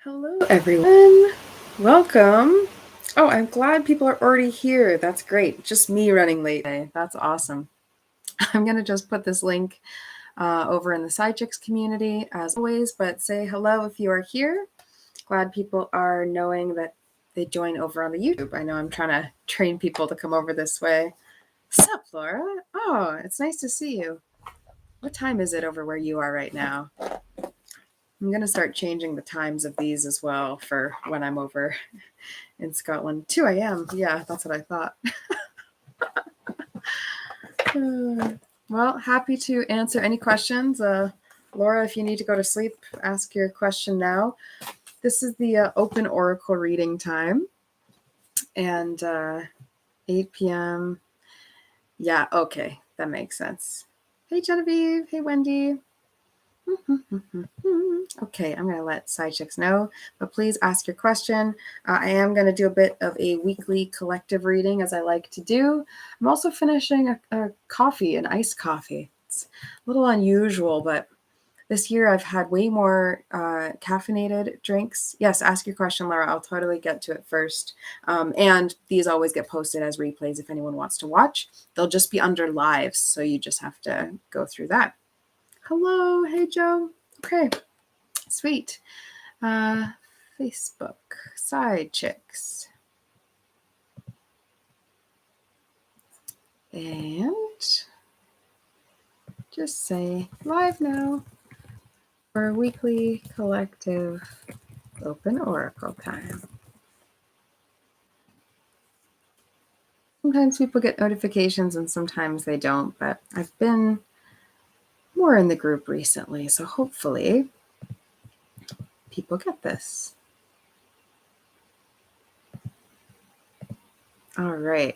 Hello, everyone. Welcome. Oh, I'm glad people are already here. That's great. Just me running late today. That's awesome. I'm going to just put this link over in the Psychick community as always, but say hello if you are here. Glad people are knowing that they join over on the YouTube. I know I'm trying to train people to come over this way. Sup, Laura? Oh, it's nice to see you. What time is it over where you are right now? I'm going to start changing the times of these as well for when I'm over in Scotland. 2 a.m. Yeah, that's what I thought. Well, happy to answer any questions. Laura, if you need to go to sleep, ask your question now. This is the open oracle reading time. And 8 p.m. Yeah, okay. That makes sense. Hey, Genevieve. Hey, Wendy. Okay, I'm going to let Psychicks know, but please ask your question. I am going to do a bit of a weekly collective reading as I like to do. I'm also finishing a coffee, an iced coffee. It's a little unusual, but this year I've had way more caffeinated drinks. Yes, ask your question, Laura. I'll totally get to it first. And these always get posted as replays if anyone wants to watch. They'll just be under lives, so you just have to go through that. Hello, hey Joe. Okay, sweet. Facebook, side chicks. And just say live now for weekly collective open oracle time. Sometimes people get notifications and sometimes they don't, but I've been more in the group recently, so hopefully people get this. All right.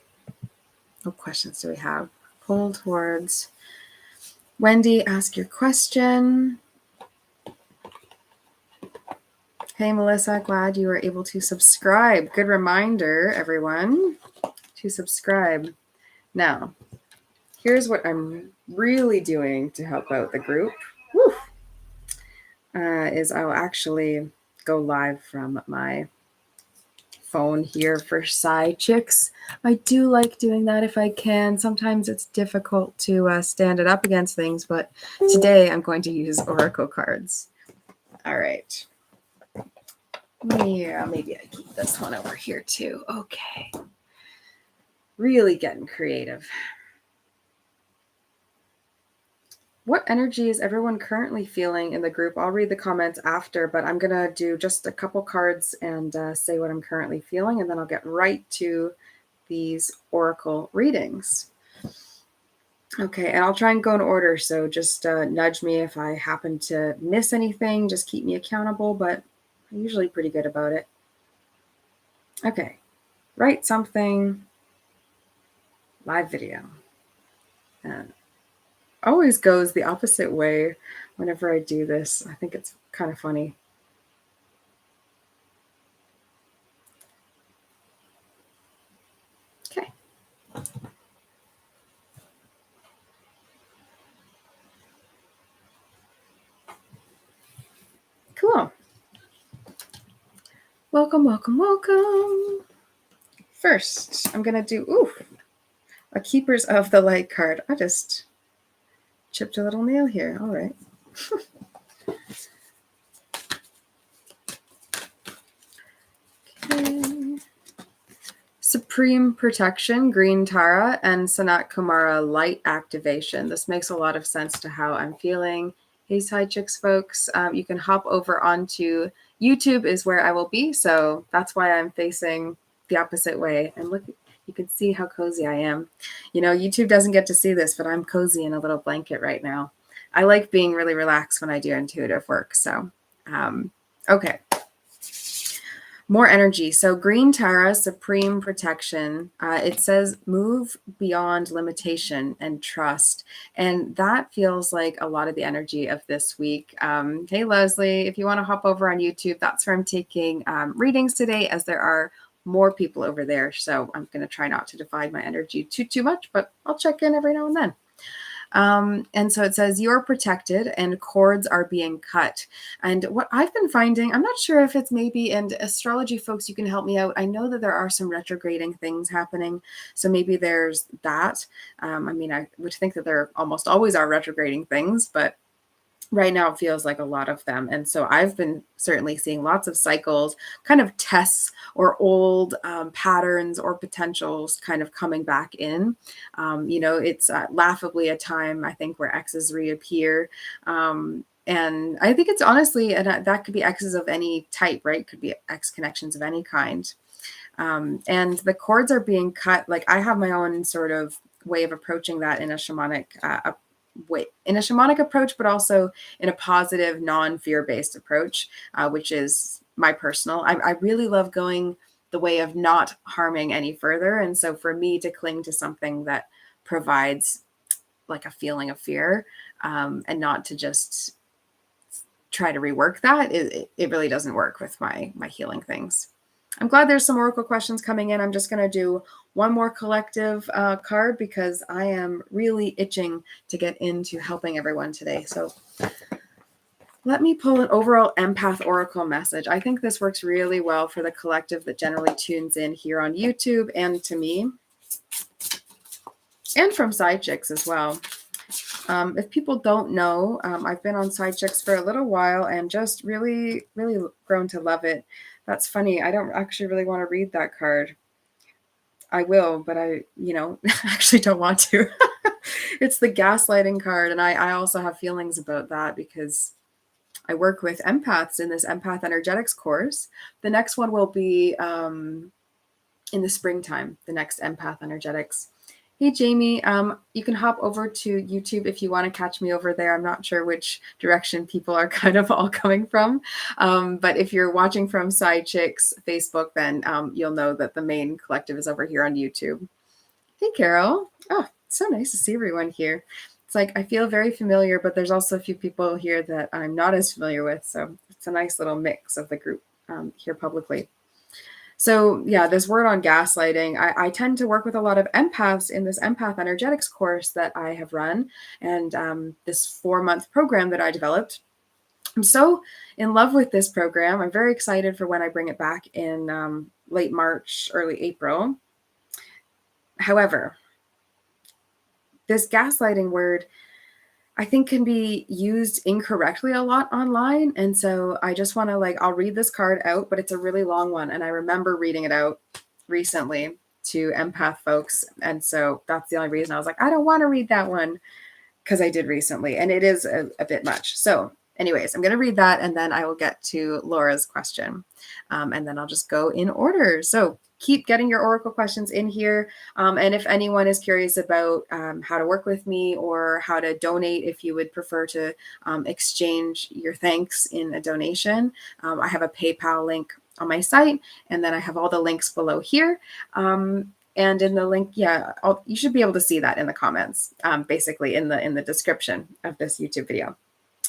What questions do we have? Pull towards Wendy, ask your question. Hey, Melissa, glad you were able to subscribe. Good reminder, everyone, to subscribe. Now, here's what I'm really doing to help out the group. Is I'll actually go live from my phone here for Psychicks. I do like doing that if I can. Sometimes it's difficult to stand it up against things, but today I'm going to use Oracle cards. All right. Yeah, maybe I keep this one over here too. Okay. Really getting creative. What energy is everyone currently feeling in the group? I'll read the comments after, but I'm going to do just a couple cards and say what I'm currently feeling, and then I'll get right to these oracle readings. Okay, and I'll try and go in order, so just nudge me if I happen to miss anything. Just keep me accountable, but I'm usually pretty good about it. Okay, write something, live video. And always goes the opposite way whenever I do this. I think it's kind of funny. Okay. Cool. Welcome, welcome, welcome. First, I'm going to do, a Keepers of the Light card. I just chipped a little nail here. All right. Okay. Supreme Protection, Green Tara, and Sanat Kumara Light Activation. This makes a lot of sense to how I'm feeling. Hey, Psychicks folks, you can hop over onto YouTube is where I will be, so that's why I'm facing the opposite way. And look, you can see how cozy I am. You know, YouTube doesn't get to see this, but I'm cozy in a little blanket right now. I like being really relaxed when I do intuitive work, so okay. More energy. So Green Tara, Supreme Protection. It says move beyond limitation and trust. And that feels like a lot of the energy of this week. Hey, Leslie, if you want to hop over on YouTube, that's where I'm taking readings today, as there are more people over there. So I'm going to try not to divide my energy too much, but I'll check in every now and then. And so it says, you're protected and cords are being cut. And what I've been finding, I'm not sure if it's maybe, and astrology folks, you can help me out. I know that there are some retrograding things happening. So maybe there's that. I mean, I would think that there almost always are retrograding things, but right now it feels like a lot of them. And so I've been certainly seeing lots of cycles, kind of tests or old patterns or potentials kind of coming back in. It's laughably a time, I think, where exes reappear. And I think it's honestly, and that could be exes of any type, right? Could be ex connections of any kind. And the cords are being cut. Like, I have my own sort of way of approaching that in a shamanic approach, but also in a positive, non-fear-based approach, which is my personal. I really love going the way of not harming any further. And so for me to cling to something that provides like a feeling of fear, and not to just try to rework that, it really doesn't work with my healing things. I'm glad there's some oracle questions coming in. I'm just going to do one more collective card because I am really itching to get into helping everyone today. So let me pull an overall empath oracle message. I think this works really well for the collective that generally tunes in here on YouTube and to me, and from Psychick as well. If people don't know, I've been on Psychick for a little while and just really, really grown to love it. That's funny. I don't actually really want to read that card. I will, but I actually don't want to. It's the gaslighting card. And I also have feelings about that because I work with empaths in this Empath Energetics course. The next one will be in the springtime, the next Empath Energetics. Hey, Jamie, you can hop over to YouTube if you want to catch me over there. I'm not sure which direction people are kind of all coming from. But if you're watching from Psychick's Facebook, then you'll know that the main collective is over here on YouTube. Hey, Carol. Oh, it's so nice to see everyone here. It's like I feel very familiar, but there's also a few people here that I'm not as familiar with. So it's a nice little mix of the group here publicly. So yeah, this word on gaslighting, I tend to work with a lot of empaths in this Empath Energetics course that I have run, and this 4-month program that I developed. I'm so in love with this program. I'm very excited for when I bring it back in late March, early April. However, this gaslighting word, I think, can be used incorrectly a lot online. And so I just want to I'll read this card out, but it's a really long one. And I remember reading it out recently to empath folks. And so that's the only reason I was like, I don't want to read that one, because I did recently. And it is a bit much. So anyways, I'm going to read that and then I will get to Laura's question. And then I'll just go in order. So keep getting your oracle questions in here. And if anyone is curious about how to work with me or how to donate, if you would prefer to exchange your thanks in a donation, I have a PayPal link on my site. And then I have all the links below here. And in the link, you should be able to see that in the comments, basically in the description of this YouTube video.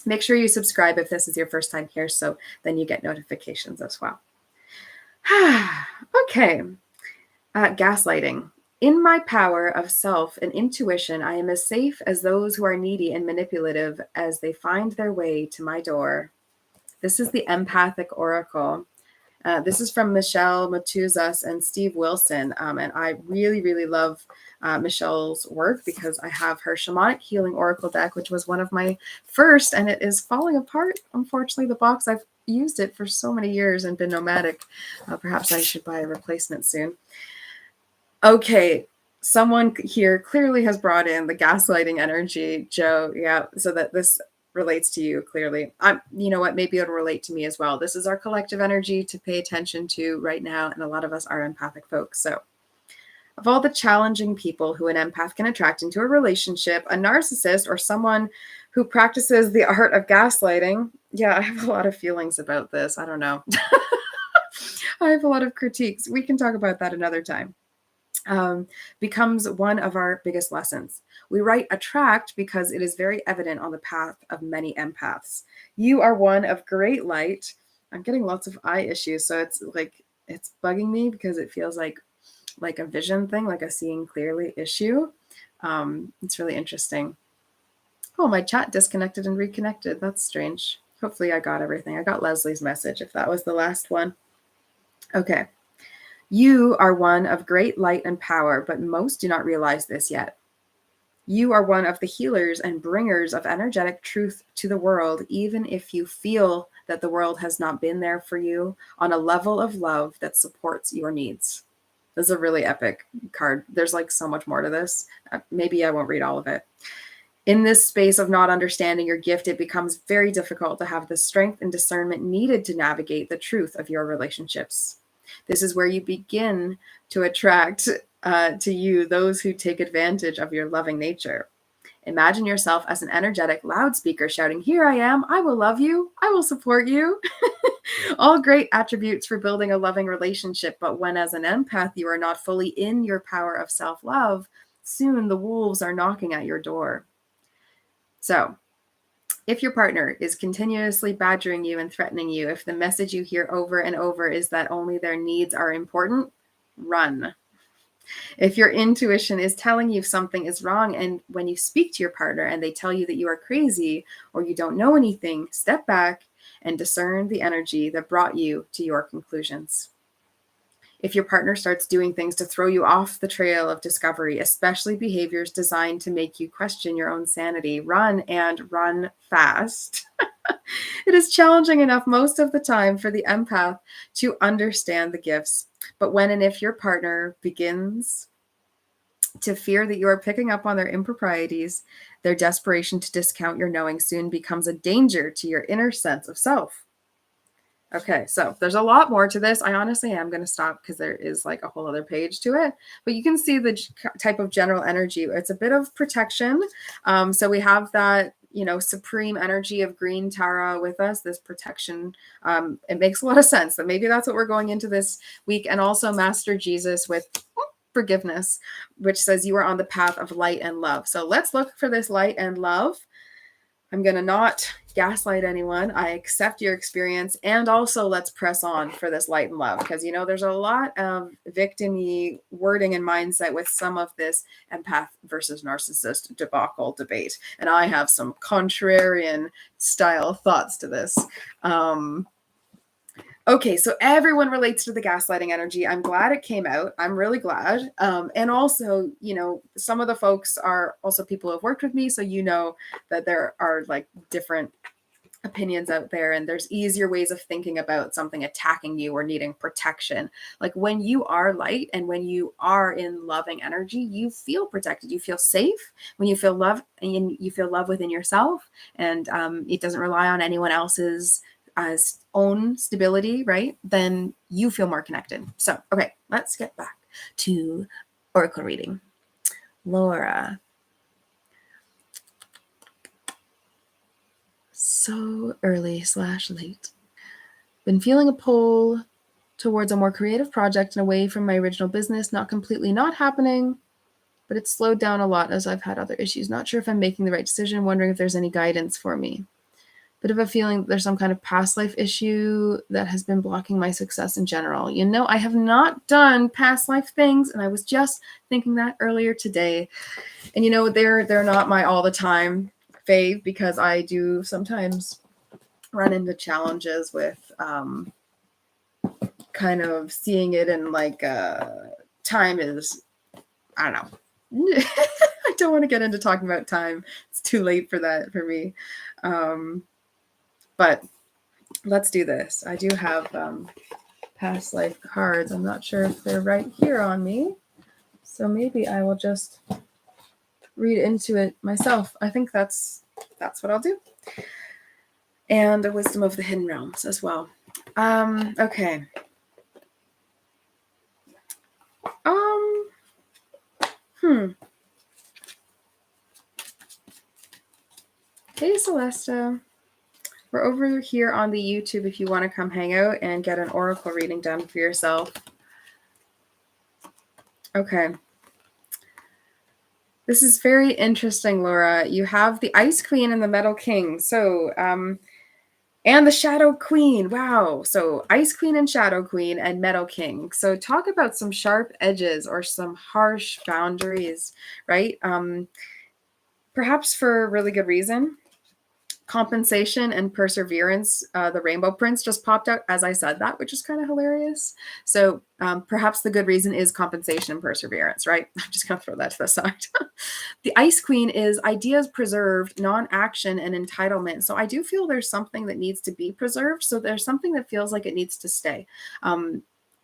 Make sure you subscribe if this is your first time here, so then you get notifications as well. Okay. Gaslighting. In my power of self and intuition, I am as safe as those who are needy and manipulative as they find their way to my door. This is the Empathic Oracle. This is from Michelle Matuzas and Steve Wilson. And I really, really love Michelle's work because I have her Shamanic Healing Oracle deck, which was one of my first, and it is falling apart. Unfortunately, the box, I've used it for so many years and been nomadic. Perhaps I should buy a replacement soon. Okay, someone here clearly has brought in the gaslighting energy, Joe. Yeah, so that this relates to you clearly. You know what? Maybe it'll relate to me as well. This is our collective energy to pay attention to right now, and a lot of us are empathic folks. So, of all the challenging people who an empath can attract into a relationship, a narcissist or someone who practices the art of gaslighting, yeah, I have a lot of feelings about this. I don't know. I have a lot of critiques. We can talk about that another time. Becomes one of our biggest lessons. We write attract because it is very evident on the path of many empaths. You are one of great light. I'm getting lots of eye issues, so it's bugging me because it feels like a vision thing, like a seeing clearly issue. It's really interesting. Oh, my chat disconnected and reconnected. That's strange. Hopefully I got everything. I got Leslie's message if that was the last one. Okay. You are one of great light and power, but most do not realize this yet. You are one of the healers and bringers of energetic truth to the world, even if you feel that the world has not been there for you on a level of love that supports your needs. This is a really epic card. There's like so much more to this. Maybe I won't read all of it. In this space of not understanding your gift, it becomes very difficult to have the strength and discernment needed to navigate the truth of your relationships. This is where you begin to attract to you those who take advantage of your loving nature. Imagine yourself as an energetic loudspeaker shouting, "Here I am, I will love you, I will support you." All great attributes for building a loving relationship, but when as an empath you are not fully in your power of self-love, soon the wolves are knocking at your door. So, if your partner is continuously badgering you and threatening you, if the message you hear over and over is that only their needs are important, run. If your intuition is telling you something is wrong, and when you speak to your partner and they tell you that you are crazy or you don't know anything, step back and discern the energy that brought you to your conclusions. If your partner starts doing things to throw you off the trail of discovery, especially behaviors designed to make you question your own sanity, run and run fast. It is challenging enough most of the time for the empath to understand the gifts. But when and if your partner begins to fear that you are picking up on their improprieties, their desperation to discount your knowing soon becomes a danger to your inner sense of self. Okay, so there's a lot more to this. I honestly am going to stop because there is like a whole other page to it. But you can see the type of general energy. It's a bit of protection. So we have that, supreme energy of green Tara with us, this protection. It makes a lot of sense that maybe that's what we're going into this week. And also Master Jesus with forgiveness, which says you are on the path of light and love. So let's look for this light and love. I'm going to not gaslight anyone. I accept your experience. And also let's press on for this light and love. Because, there's a lot of victim-y wording and mindset with some of this empath versus narcissist debacle debate. And I have some contrarian style thoughts to this. Okay, so everyone relates to the gaslighting energy. I'm glad it came out. I'm really glad. And also, some of the folks are also people who have worked with me. So that there are like different opinions out there, and there's easier ways of thinking about something attacking you or needing protection. Like when you are light and when you are in loving energy, you feel protected. You feel safe when you feel love, and you feel love within yourself. And it doesn't rely on anyone else's own stability, right? Then you feel more connected. So, okay, let's get back to oracle reading. Laura. So early/late. Been feeling a pull towards a more creative project and away from my original business. Not completely not happening, but it's slowed down a lot as I've had other issues. Not sure if I'm making the right decision. Wondering if there's any guidance for me. Bit of a feeling there's some kind of past life issue that has been blocking my success in general. I have not done past life things, and I was just thinking that earlier today. And they're not my all the time fave, because I do sometimes run into challenges with kind of seeing it in like time is, I don't know. I don't want to get into talking about time. It's too late for that for me. But let's do this. I do have past life cards. I'm not sure if they're right here on me. So maybe I will just read into it myself. I think that's what I'll do. And the wisdom of the hidden realms as well. Okay. Hey, Celesta. We're over here on the YouTube if you want to come hang out and get an oracle reading done for yourself. Okay. This is very interesting, Laura. You have the Ice Queen and the Metal King. So, and the Shadow Queen. Wow. So Ice Queen and Shadow Queen and Metal King. So talk about some sharp edges or some harsh boundaries, right? perhaps for a really good reason. Compensation and perseverance, the rainbow prince just popped out as I said that, which is kind of hilarious. So perhaps the good reason is compensation and perseverance, right? I'm just going to throw that to the side. The ice queen is ideas preserved, non-action, and entitlement. So I do feel there's something that needs to be preserved. So there's something that feels like it needs to stay.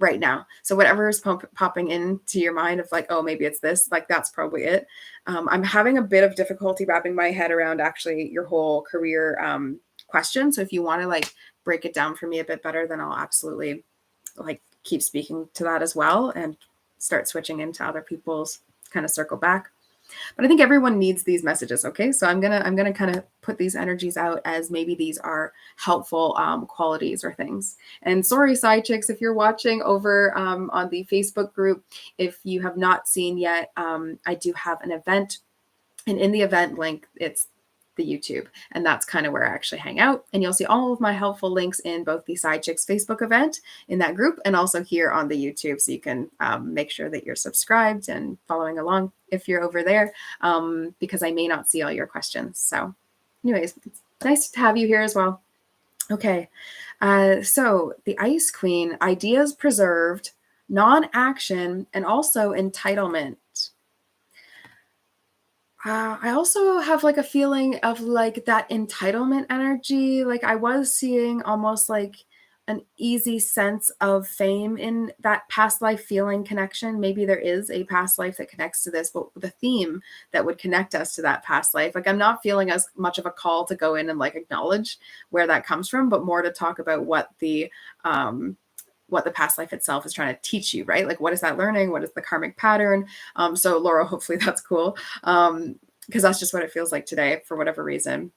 Right now. So whatever is popping into your mind of like, oh, maybe it's this, like that's probably it. I'm having a bit of difficulty wrapping my head around actually your whole career question. So if you want to like break it down for me a bit better, then I'll absolutely like keep speaking to that as well and start switching into other people's kind of circle back. But I think everyone needs these messages. Okay. So I'm gonna kind of put these energies out as maybe these are helpful qualities or things. And sorry, side chicks, if you're watching over on the Facebook group, if you have not seen yet, I do have an event, and in the event link, it's the YouTube, and that's kind of where I actually hang out. And you'll see all of my helpful links in both the Side Chicks Facebook event in that group and also here on the YouTube. So you can make sure that you're subscribed and following along if you're over there, because I may not see all your questions. So anyways, it's nice to have you here as well. Okay. So the Ice Queen, ideas preserved, non-action, and also entitlement. I also have like a feeling of like that entitlement energy. Like I was seeing almost like an easy sense of fame in that past life feeling connection. Maybe there is a past life that connects to this, but the theme that would connect us to that past life. Like I'm not feeling as much of a call to go in and like acknowledge where that comes from, but more to talk about what the past life itself is trying to teach you, right? Like, what is that learning? What is the karmic pattern? So Laura, hopefully that's cool. Because that's just what it feels like today for whatever reason.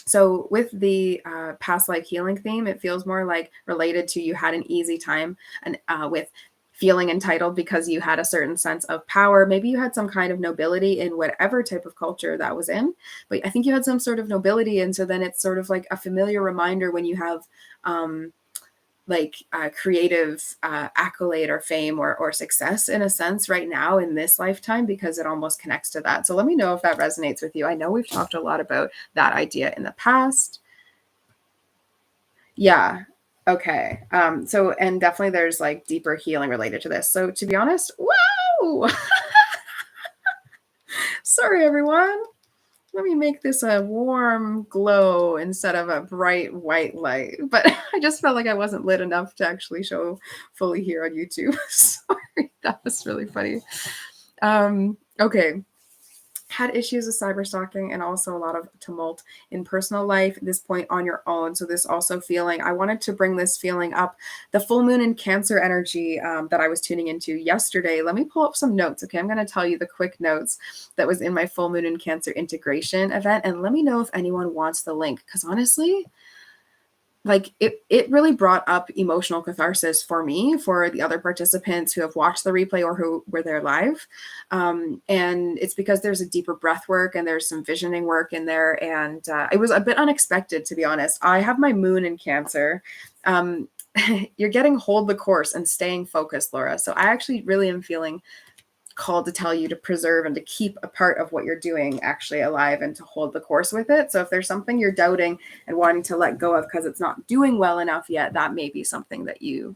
So with the past life healing theme, it feels more like related to you had an easy time and with feeling entitled because you had a certain sense of power. Maybe you had some kind of nobility in whatever type of culture that was in, but I think you had some sort of nobility. And so then it's sort of like a familiar reminder when you have like creative accolade or fame or success in a sense right now in this lifetime, because it almost connects to that. So let me know if that resonates with you. I know we've talked a lot about that idea in the past. Yeah. Okay. So, and definitely there's like deeper healing related to this. So to be honest, wow. Sorry, everyone. Let me make this a warm glow instead of a bright white light. But I just felt like I wasn't lit enough to actually show fully here on YouTube. Sorry, that was really funny. Okay. Had issues with cyber stalking and also a lot of tumult in personal life at this point on your own. So this also feeling, I wanted to bring this feeling up, the full moon in Cancer energy that I was tuning into yesterday. Let me pull up some notes. Okay, I'm going to tell you the quick notes that was in my full moon in Cancer integration event. And let me know if anyone wants the link, because honestly, like it really brought up emotional catharsis for me, for the other participants who have watched the replay or who were there live. And it's because there's a deeper breath work and there's some visioning work in there. And it was a bit unexpected, to be honest. I have my moon in Cancer. You're getting hold the course and staying focused, Laura. So I actually really am feeling called to tell you to preserve and to keep a part of what you're doing actually alive and to hold the course with it. So if there's something you're doubting and wanting to let go of because it's not doing well enough yet, that may be something that you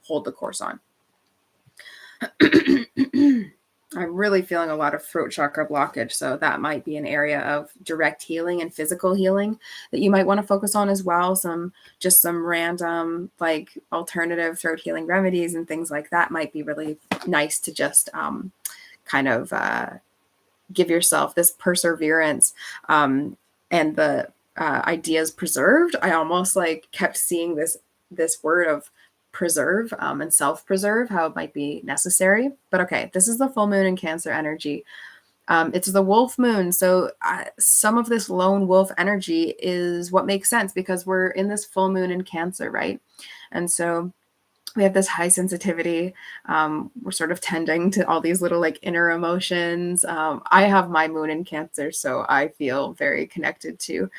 hold the course on. I'm really feeling a lot of throat chakra blockage. So that might be an area of direct healing and physical healing that you might want to focus on as well. Some random like alternative throat healing remedies and things like that might be really nice to just kind of give yourself this perseverance and the ideas preserved. I almost like kept seeing this word of preserve and self-preserve, how it might be necessary. But okay, this is the full moon in Cancer energy. It's the wolf moon. So some of this lone wolf energy is what makes sense because we're in this full moon in Cancer, right? And so we have this high sensitivity. We're sort of tending to all these little like inner emotions. I have my moon in Cancer, so I feel very connected to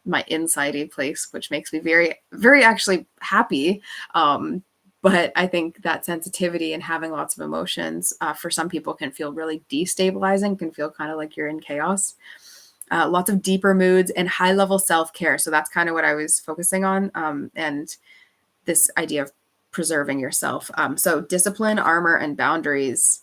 my inside-y place, which makes me very, very actually happy. But I think that sensitivity and having lots of emotions for some people can feel really destabilizing, can feel kind of like you're in chaos. lots of deeper moods, and high level self-care. So that's kind of what I was focusing on. And this idea of preserving yourself. So discipline, armor, and boundaries.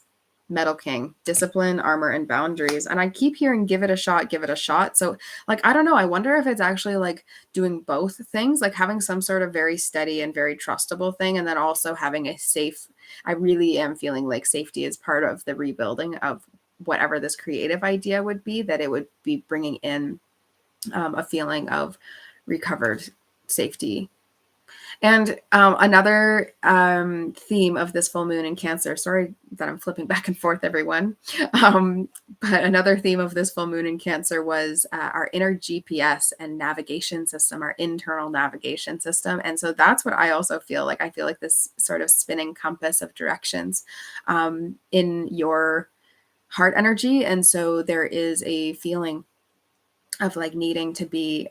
Metal King, discipline, armor, and boundaries. And I keep hearing, give it a shot, give it a shot. So like, I don't know. I wonder if it's actually like doing both things, like having some sort of very steady and very trustable thing. And then also having a safe, I really am feeling like safety is part of the rebuilding of whatever this creative idea would be, that it would be bringing in a feeling of recovered safety. And another theme of this full moon in Cancer, sorry that I'm flipping back and forth, everyone. But another theme of this full moon in Cancer was our inner GPS and navigation system, our internal navigation system. And so that's what I also feel like. I feel like this sort of spinning compass of directions in your heart energy. And so there is a feeling of like needing to be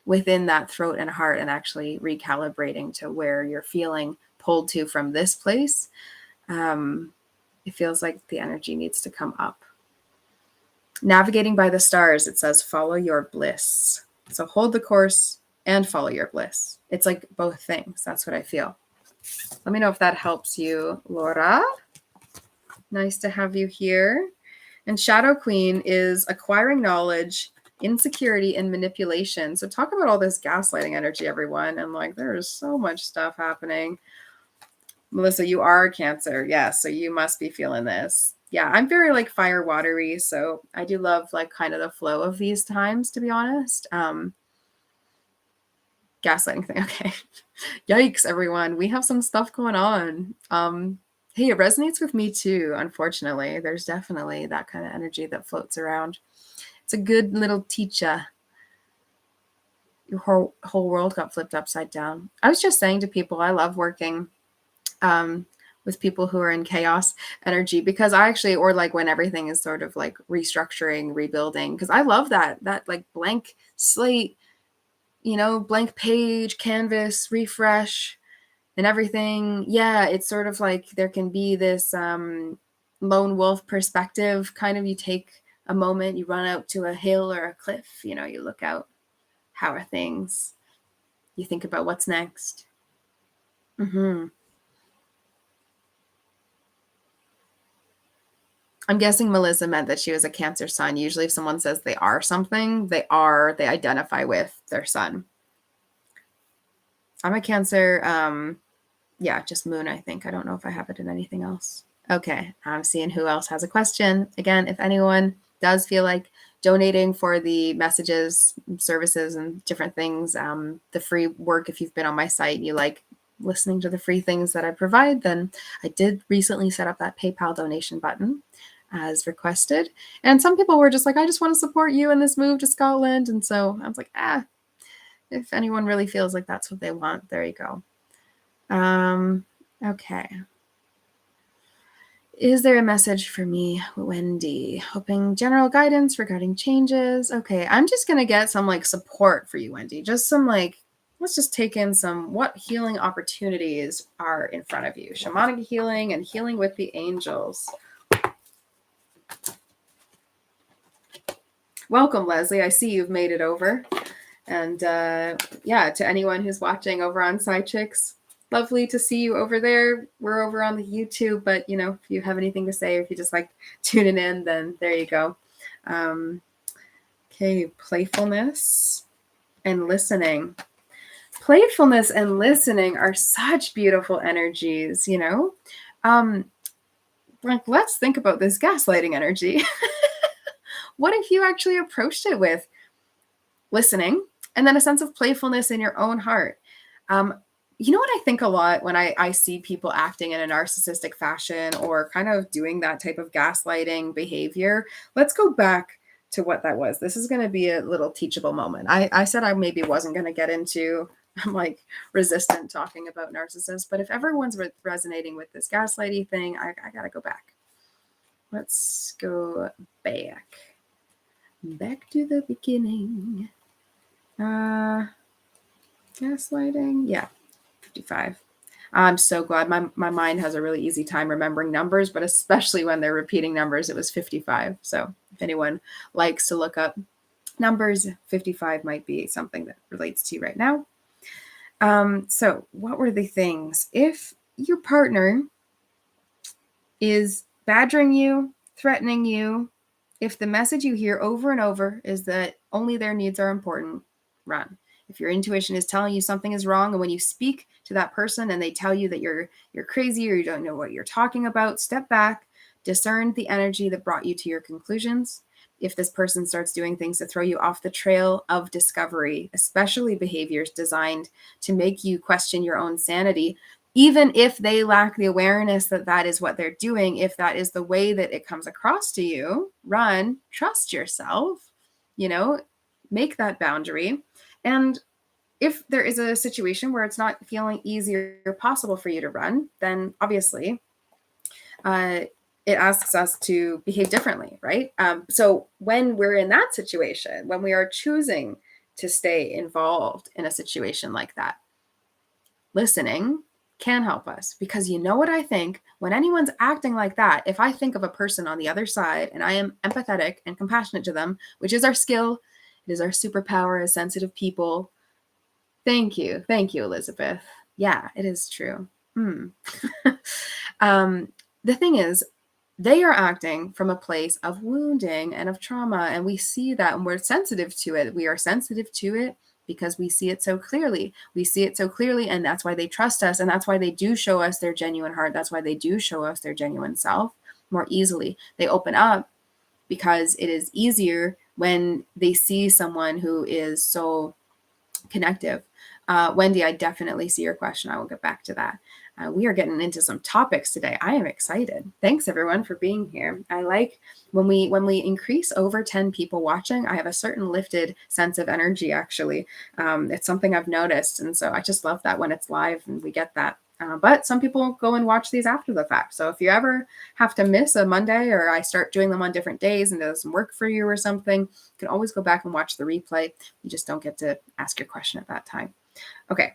within that throat and heart and actually recalibrating to where you're feeling pulled to from this place. It feels like the energy needs to come up. Navigating by the stars, it says, follow your bliss. So hold the course and follow your bliss. It's like both things. That's what I feel. Let me know if that helps you, Laura. Nice to have you here. And Shadow Queen is acquiring knowledge, insecurity, and manipulation. So talk about all this gaslighting energy, everyone. And like, there's so much stuff happening. Melissa, you are a Cancer. Yeah, so you must be feeling this. Yeah, I'm very like fire watery. So I do love like kind of the flow of these times, to be honest. Gaslighting thing. Okay. Yikes, everyone. We have some stuff going on. Hey, it resonates with me too, unfortunately. There's definitely that kind of energy that floats around. It's a good little teacher. Your whole world got flipped upside down. I was just saying to people, I love working with people who are in chaos energy, because I actually, or like when everything is sort of like restructuring, rebuilding, because I love that like blank slate, you know, blank page, canvas, refresh, and everything. Yeah, it's sort of like there can be this lone wolf perspective. Kind of, you take a moment, you run out to a hill or a cliff, you know, you look out, how are things? You think about what's next. I'm guessing Melissa meant that she was a Cancer sun. Usually if someone says they are something, they identify with their sun. I'm a Cancer. Yeah, just moon, I think. I don't know if I have it in anything else. Okay, I'm seeing who else has a question. Again, if anyone does feel like donating for the messages, services, and different things, the free work, if you've been on my site and you like listening to the free things that I provide, then I did recently set up that PayPal donation button as requested. And some people were just like, I just want to support you in this move to Scotland. And so I was like, if anyone really feels like that's what they want, there you go. Okay. Is there a message for me, Wendy? Hoping general guidance regarding changes. Okay, I'm just going to get some like support for you, Wendy. Just some like, let's just take in some what healing opportunities are in front of you. Shamanic healing and healing with the angels. Welcome, Leslie. I see you've made it over. And yeah, to anyone who's watching over on Psychick, lovely to see you over there. We're over on the YouTube, but you know, if you have anything to say, or if you just like tuning in, then there you go. Okay, playfulness and listening. Playfulness and listening are such beautiful energies, you know? Like, let's think about this gaslighting energy. What if you actually approached it with listening and then a sense of playfulness in your own heart? You know what I think a lot when I see people acting in a narcissistic fashion or kind of doing that type of gaslighting behavior? Let's go back to what that was. This is going to be a little teachable moment. I said I maybe wasn't going to get into, I'm like resistant talking about narcissists, but if everyone's resonating with this gaslighting thing, I got to go back. Let's go back to the beginning. Gaslighting. Yeah. 55. I'm so glad my mind has a really easy time remembering numbers, but especially when they're repeating numbers, it was 55. So if anyone likes to look up Numbers 55 might be something that relates to you right now. So what were the things? If your partner is badgering you, threatening you, if the message you hear over and over is that only their needs are important, run. If your intuition is telling you something is wrong, and when you speak to that person and they tell you that you're crazy or you don't know what you're talking about, step back, discern the energy that brought you to your conclusions. If this person starts doing things to throw you off the trail of discovery, especially behaviors designed to make you question your own sanity, even if they lack the awareness that that is what they're doing, if that is the way that it comes across to you, run, trust yourself, make that boundary. And if there is a situation where it's not feeling easy or possible for you to run, then obviously it asks us to behave differently, right? So when we're in that situation, when we are choosing to stay involved in a situation like that, listening can help us, because you know what I think? When anyone's acting like that, if I think of a person on the other side and I am empathetic and compassionate to them, which is our skill, it is our superpower as sensitive people. Thank you. Thank you, Elizabeth. Yeah, it is true. The thing is, they are acting from a place of wounding and of trauma, and we see that and we're sensitive to it. We are sensitive to it because we see it so clearly. We see it so clearly, and that's why they trust us, and that's why they do show us their genuine heart. That's why they do show us their genuine self more easily. They open up because it is easier when they see someone who is so connective. Wendy, I definitely see your question. I will get back to that. We are getting into some topics today. I am excited. Thanks everyone for being here. I like when we increase over 10 people watching, I have a certain lifted sense of energy, actually. It's something I've noticed. And so I just love that when it's live and we get that. But some people go and watch these after the fact. So if you ever have to miss a Monday, or I start doing them on different days and it doesn't work for you or something, you can always go back and watch the replay. You just don't get to ask your question at that time. Okay.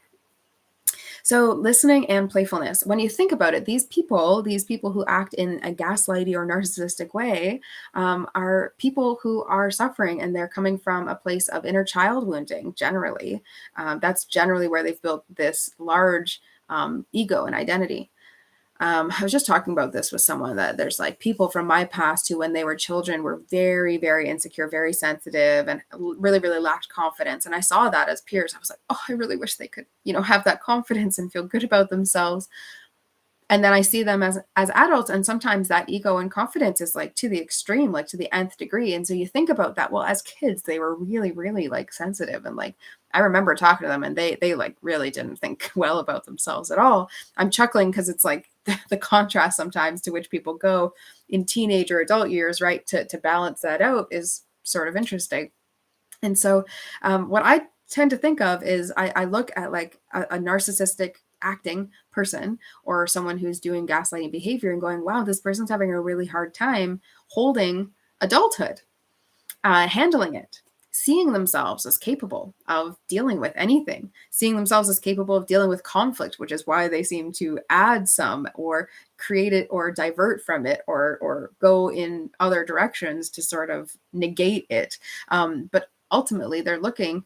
So listening and playfulness. When you think about it, these people who act in a gaslighty or narcissistic way are people who are suffering, and they're coming from a place of inner child wounding. Generally, that's generally where they've built this large ego and identity. I was just talking about this with someone, that there's like people from my past who, when they were children, were very, very insecure, very sensitive, and really, really lacked confidence. And I saw that as peers. I was like, oh, I really wish they could, have that confidence and feel good about themselves. And then I see them as adults, and sometimes that ego and confidence is like to the extreme, like to the nth degree. And so you think about that. Well, as kids, they were really, really like sensitive, and like I remember talking to them, and they like really didn't think well about themselves at all. I'm chuckling because it's like the contrast sometimes to which people go in teenage or adult years, right? To balance that out is sort of interesting. And so what I tend to think of is I look at like a narcissistic acting person, or someone who's doing gaslighting behavior, and going, wow, this person's having a really hard time holding adulthood, handling it, seeing themselves as capable of dealing with anything, seeing themselves as capable of dealing with conflict, which is why they seem to add some or create it or divert from it, or go in other directions to sort of negate it. But ultimately, they're looking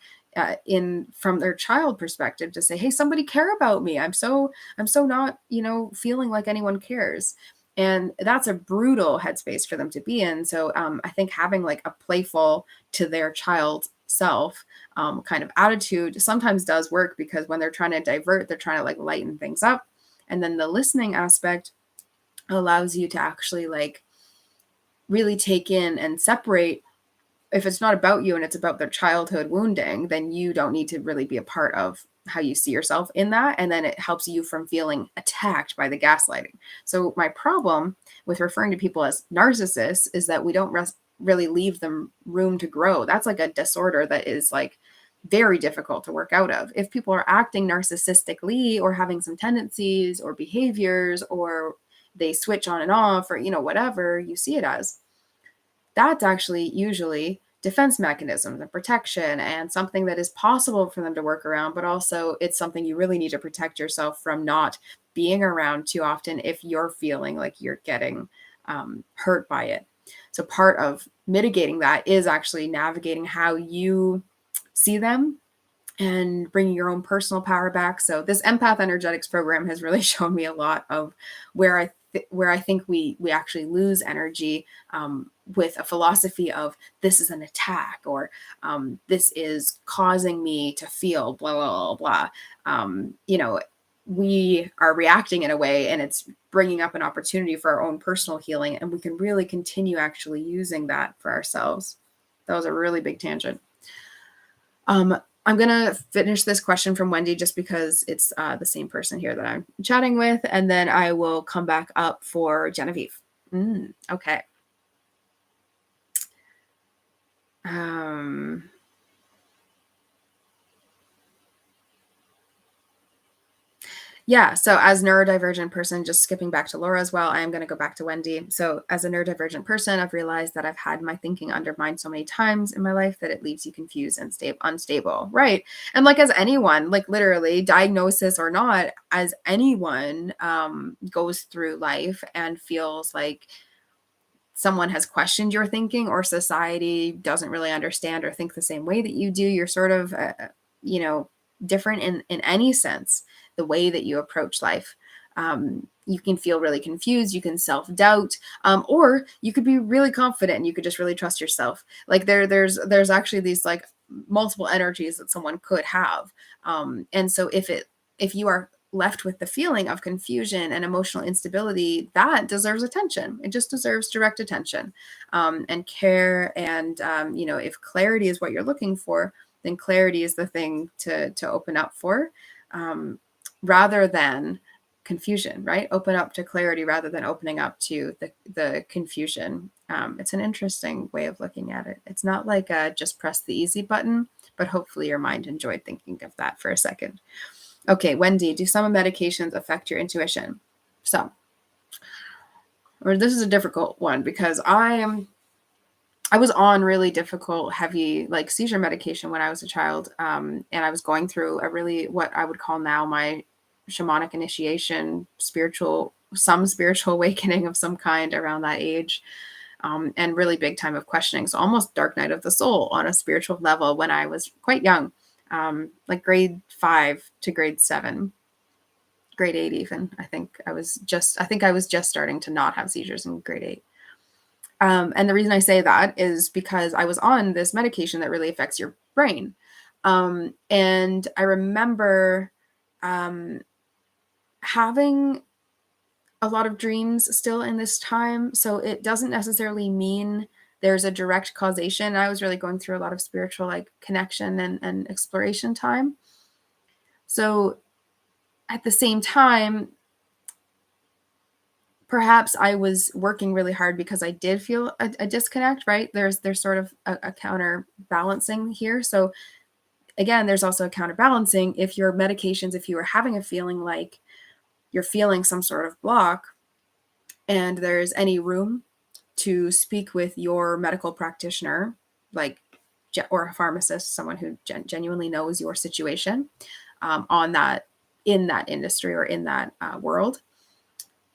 from their child perspective to say, hey, somebody care about me. I'm so not, feeling like anyone cares. And that's a brutal headspace for them to be in. So I think having like a playful to their child self kind of attitude sometimes does work, because when they're trying to divert, they're trying to like lighten things up. And then the listening aspect allows you to actually like really take in and separate. If it's not about you and it's about their childhood wounding, then you don't need to really be a part of how you see yourself in that. And then it helps you from feeling attacked by the gaslighting. So my problem with referring to people as narcissists is that we don't really leave them room to grow. That's like a disorder that is like very difficult to work out of. If people are acting narcissistically, or having some tendencies or behaviors, or they switch on and off, or, whatever you see it as, that's actually usually defense mechanisms and protection, and something that is possible for them to work around, but also it's something you really need to protect yourself from not being around too often if you're feeling like you're getting hurt by it. So part of mitigating that is actually navigating how you see them and bringing your own personal power back. So this Empath Energetics program has really shown me a lot of where I think we actually lose energy with a philosophy of this is an attack, or this is causing me to feel blah blah blah. We are reacting in a way, and it's bringing up an opportunity for our own personal healing, and we can really continue actually using that for ourselves. That was a really big tangent. I'm going to finish this question from Wendy just because it's the same person here that I'm chatting with, and then I will come back up for Genevieve. Okay. Yeah. So as neurodivergent person, just skipping back to Laura as well, I am going to go back to Wendy. So as a neurodivergent person, I've realized that I've had my thinking undermined so many times in my life that it leaves you confused and unstable. Right. And like as anyone, like literally diagnosis or not, as anyone goes through life and feels like someone has questioned your thinking, or society doesn't really understand or think the same way that you do, you're sort of, different in any sense, the way that you approach life. You can feel really confused, you can self-doubt, or you could be really confident and you could just really trust yourself. Like there's actually these like multiple energies that someone could have. And so if you are left with the feeling of confusion and emotional instability, that deserves attention. It just deserves direct attention and care. And, if clarity is what you're looking for, then clarity is the thing to open up for rather than confusion, right? Open up to clarity rather than opening up to the confusion. It's an interesting way of looking at it. It's not like just press the easy button, but hopefully your mind enjoyed thinking of that for a second. Okay, Wendy, do some medications affect your intuition? So, or this is a difficult one because I was on really difficult, heavy, like seizure medication when I was a child. And I was going through a really, what I would call now my shamanic initiation, some spiritual awakening of some kind around that age. And really big time of questioning. So almost dark night of the soul on a spiritual level when I was quite young, like grade 5 to grade 7. Grade 8 even. I think I was just starting to not have seizures in grade 8. And the reason I say that is because I was on this medication that really affects your brain. And I remember having a lot of dreams still in this time. So it doesn't necessarily mean there's a direct causation. I was really going through a lot of spiritual like connection and exploration time. So at the same time, perhaps I was working really hard because I did feel a disconnect, right? There's sort of a counterbalancing here. So again, there's also a counterbalancing. If your medications, if you are having a feeling like you're feeling some sort of block and there's any room to speak with your medical practitioner, like, or a pharmacist, someone who genuinely knows your situation on that, in that industry or in that world.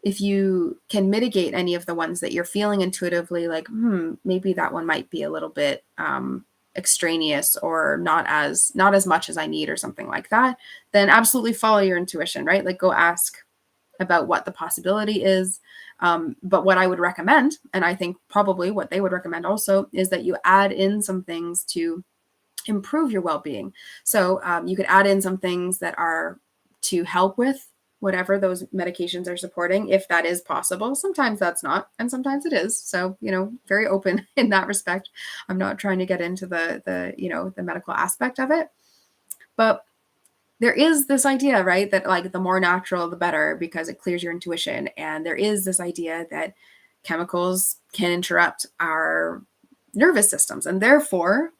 If you can mitigate any of the ones that you're feeling intuitively, like, maybe that one might be a little bit extraneous or not as much as I need or something like that, then absolutely follow your intuition, right? Like go ask about what the possibility is. But what I would recommend, and I think probably what they would recommend also, is that you add in some things to improve your well-being. So you could add in some things that are to help with whatever those medications are supporting, if that is possible. Sometimes that's not, and sometimes it is. So, very open in that respect. I'm not trying to get into the medical aspect of it, but there is this idea, right, that like the more natural, the better, because it clears your intuition. And there is this idea that chemicals can interrupt our nervous systems. And therefore,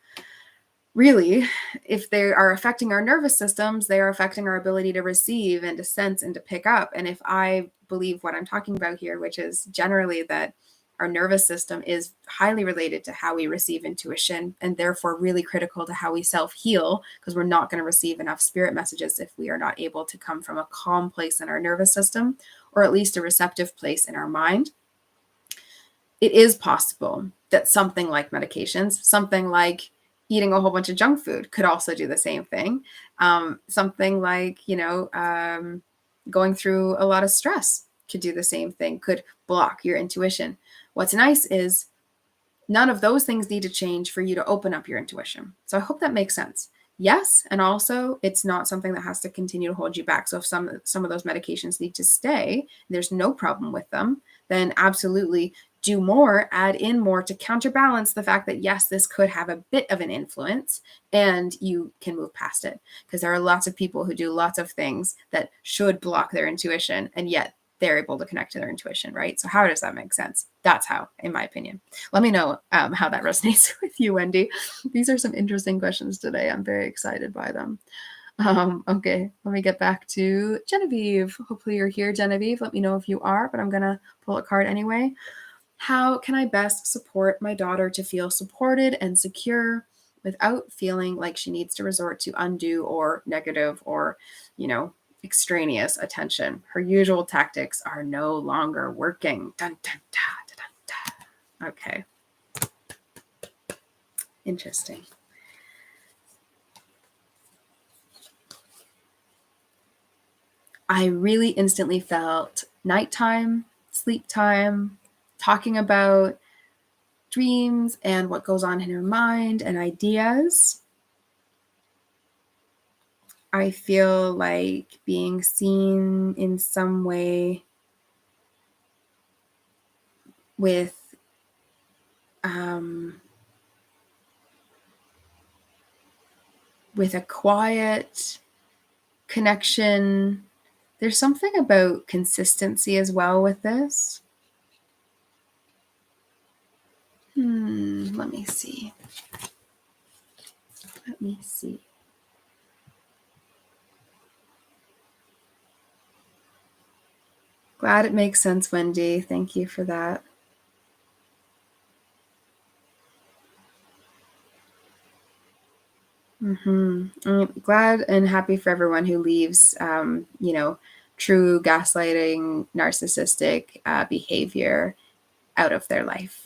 really, if they are affecting our nervous systems, they are affecting our ability to receive and to sense and to pick up. And if I believe what I'm talking about here, which is generally that our nervous system is highly related to how we receive intuition and therefore really critical to how we self-heal, because we're not going to receive enough spirit messages if we are not able to come from a calm place in our nervous system, or at least a receptive place in our mind. it is possible that something like medications, something like eating a whole bunch of junk food could also do the same thing. Something like, going through a lot of stress could do the same thing, could block your intuition. What's nice is none of those things need to change for you to open up your intuition. So I hope that makes sense. Yes, and also it's not something that has to continue to hold you back. So if some of those medications need to stay, there's no problem with them, then absolutely do more, add in more to counterbalance the fact that, yes, this could have a bit of an influence and you can move past it. Because there are lots of people who do lots of things that should block their intuition, and yet they're able to connect to their intuition, right? So how does that make sense? That's how, in my opinion. Let me know how that resonates with you, Wendy. These are some interesting questions today. I'm very excited by them. Okay, let me get back to Genevieve. Hopefully you're here, Genevieve. Let me know if you are, but I'm going to pull a card anyway. How can I best support my daughter to feel supported and secure without feeling like she needs to resort to undue or negative or, extraneous attention? Her usual tactics are no longer working. Dun, dun, dun, dun, dun. Okay. Interesting. I really instantly felt nighttime, sleep time, talking about dreams and what goes on in her mind and ideas. I feel like being seen in some way with a quiet connection. There's something about consistency as well with this. Let me see. Glad it makes sense, Wendy. Thank you for that. I'm glad and happy for everyone who leaves, true gaslighting, narcissistic behavior out of their life.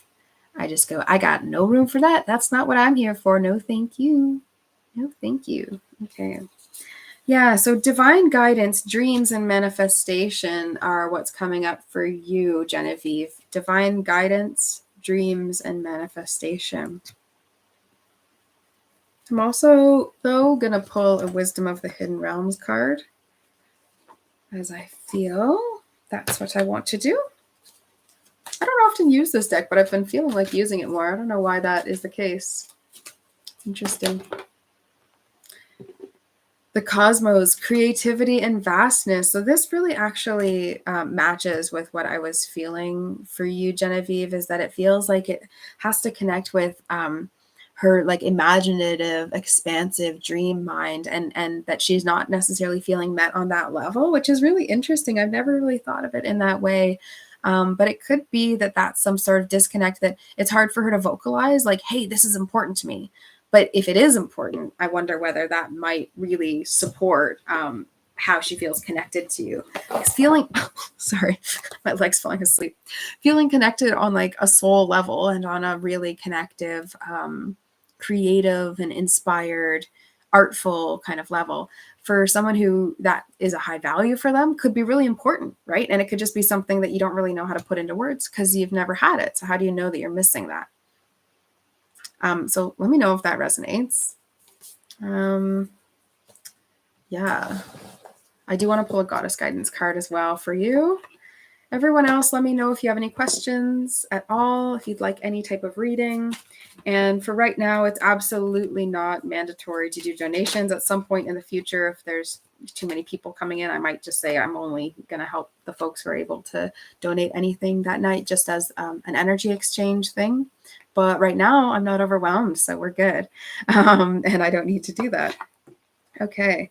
I just go, I got no room for that. That's not what I'm here for. No, thank you. No, thank you. Okay. Yeah, so divine guidance, dreams, and manifestation are what's coming up for you, Genevieve. Divine guidance, dreams, and manifestation. I'm also, though, going to pull a Wisdom of the Hidden Realms card, as I feel that's what I want to do. I don't often use this deck, but I've been feeling like using it more. I don't know why that is the case. Interesting. The cosmos, creativity and vastness. So this really actually matches with what I was feeling for you, Genevieve, is that it feels like it has to connect with her like imaginative, expansive dream mind, and that she's not necessarily feeling met on that level, which is really interesting. I've never really thought of it in that way. But it could be that that's some sort of disconnect, that it's hard for her to vocalize like, hey, this is important to me. But if it is important, I wonder whether that might really support how she feels connected to you. Feeling, sorry, my leg's falling asleep. Feeling connected on like a soul level and on a really connective, creative and inspired, artful kind of level for someone who that is a high value for them could be really important, right? And it could just be something that you don't really know how to put into words because you've never had it. So how do you know that you're missing that? So let me know if that resonates. Yeah, I do want to pull a Goddess Guidance card as well for you. Everyone else, let me know if you have any questions at all, if you'd like any type of reading. And for right now, it's absolutely not mandatory to do donations. At some point in the future, if there's too many people coming in, I might just say I'm only going to help the folks who are able to donate anything that night, just as an energy exchange thing. But right now, I'm not overwhelmed, so we're good. And I don't need to do that. Okay.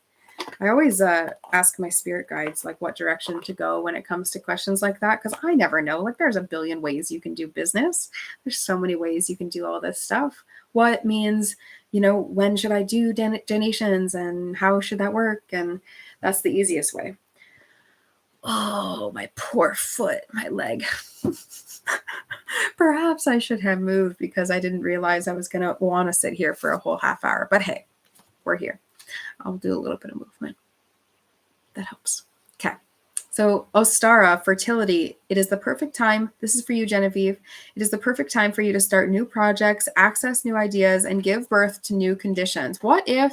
I always ask my spirit guides like what direction to go when it comes to questions like that, because I never know. Like there's a billion ways you can do business. There's so many ways you can do all this stuff. What means, when should I do donations and how should that work? And that's the easiest way. Oh, my poor foot, my leg. Perhaps I should have moved because I didn't realize I was going to want to sit here for a whole half hour. But hey, we're here. I'll do a little bit of movement. That helps. Okay. So Ostara, fertility, it is the perfect time. This is for you, Genevieve. It is the perfect time for you to start new projects, access new ideas, and give birth to new conditions. What if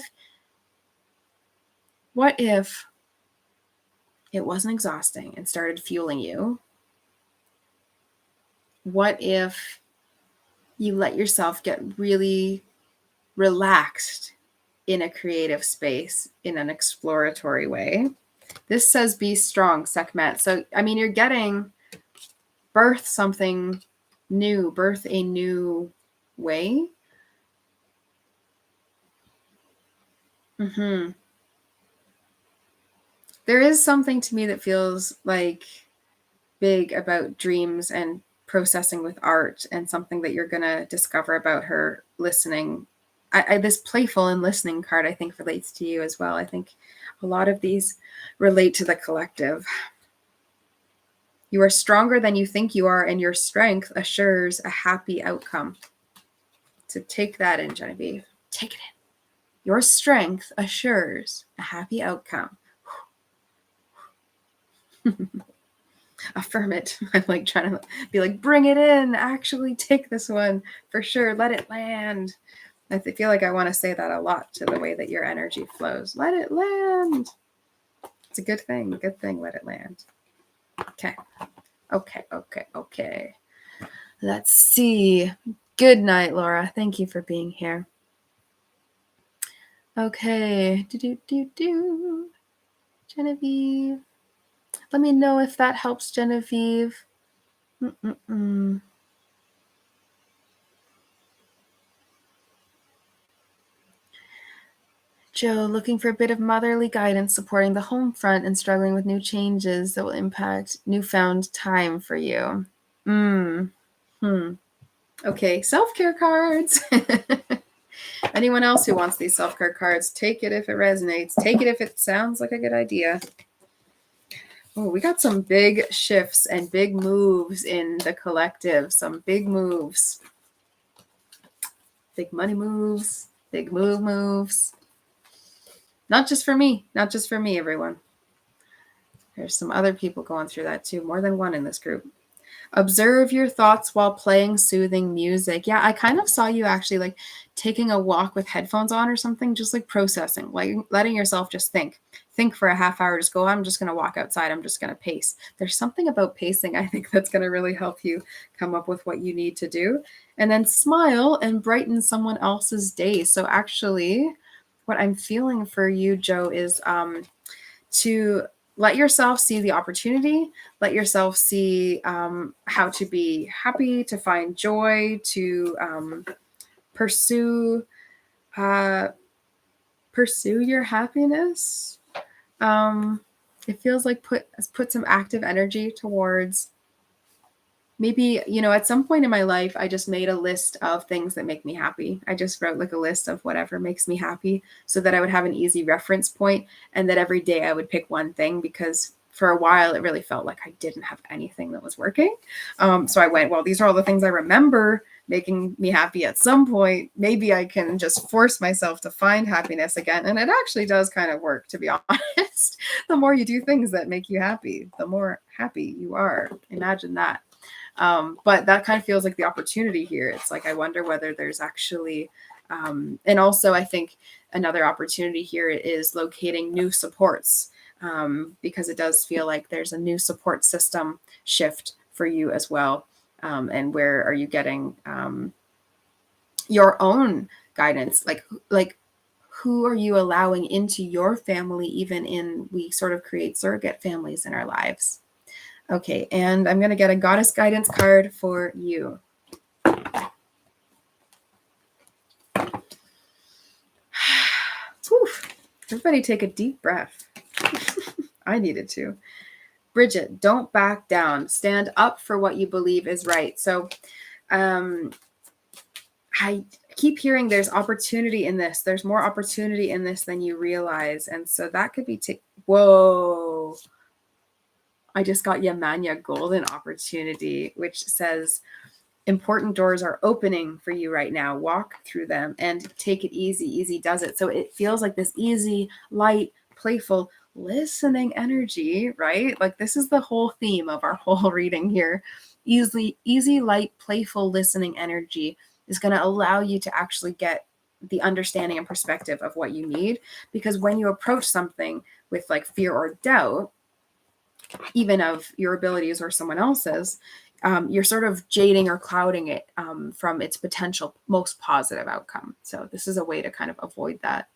it wasn't exhausting and started fueling you? What if you let yourself get really relaxed in a creative space in an exploratory way? This says be strong, Sekhmet. So, I mean, you're getting birth something new, birth a new way. There is something to me that feels like big about dreams and processing with art, and something that you're going to discover about her listening. This playful and listening card, I think, relates to you as well. I think a lot of these relate to the collective. You are stronger than you think you are, and your strength assures a happy outcome. So take that in, Genevieve. Take it in. Your strength assures a happy outcome. Affirm it. I'm like trying to be like, bring it in. Actually take this one for sure. Let it land. I feel like I want to say that a lot to the way that your energy flows. Let it land. It's a good thing. Good thing. Let it land. Okay. Let's see. Good night, Laura. Thank you for being here. Okay. Genevieve. Let me know if that helps, Genevieve. Joe, looking for a bit of motherly guidance, supporting the home front and struggling with new changes that will impact newfound time for you. Okay, self-care cards. Anyone else who wants these self-care cards, take it if it resonates. Take it if it sounds like a good idea. Oh, we got some big shifts and big moves in the collective. Some big moves. Big money moves. Big moves. Not just for me. Not just for me, everyone. There's some other people going through that too. More than one in this group. Observe your thoughts while playing soothing music. Yeah, I kind of saw you actually like taking a walk with headphones on or something, just like processing, like letting yourself just think for a half hour. Just go, I'm just going to walk outside. I'm just going to pace. There's something about pacing, I think, that's going to really help you come up with what you need to do. And then smile and brighten someone else's day. So actually, what I'm feeling for you, Joe, is to let yourself see the opportunity, let yourself see how to be happy, to find joy, to pursue your happiness. It feels like put some active energy towards maybe, at some point in my life, I just made a list of things that make me happy. I just wrote like a list of whatever makes me happy so that I would have an easy reference point, and that every day I would pick one thing, because for a while it really felt like I didn't have anything that was working. So I went, well, these are all the things I remember making me happy at some point. Maybe I can just force myself to find happiness again. And it actually does kind of work, to be honest. The more you do things that make you happy, the more happy you are. Imagine that. But that kind of feels like the opportunity here. It's like, I wonder whether there's actually, and also I think another opportunity here is locating new supports, because it does feel like there's a new support system shift for you as well. And where are you getting your own guidance? Like who are you allowing into your family, even we sort of create surrogate families in our lives? Okay, and I'm going to get a goddess guidance card for you. Whew. Everybody take a deep breath. I needed to. Bridget, don't back down. Stand up for what you believe is right. So I keep hearing there's opportunity in this. There's more opportunity in this than you realize. And so that could be, whoa. I just got Yamanya Golden Opportunity, which says, Important doors are opening for you right now. Walk through them and take it easy. Easy does it. So it feels like this easy, light, playful, listening energy, right? Like this is the whole theme of our whole reading here. Easy, light, playful listening energy is going to allow you to actually get the understanding and perspective of what you need. Because when you approach something with like fear or doubt, even of your abilities or someone else's, you're sort of jading or clouding it from its potential most positive outcome. So this is a way to kind of avoid that.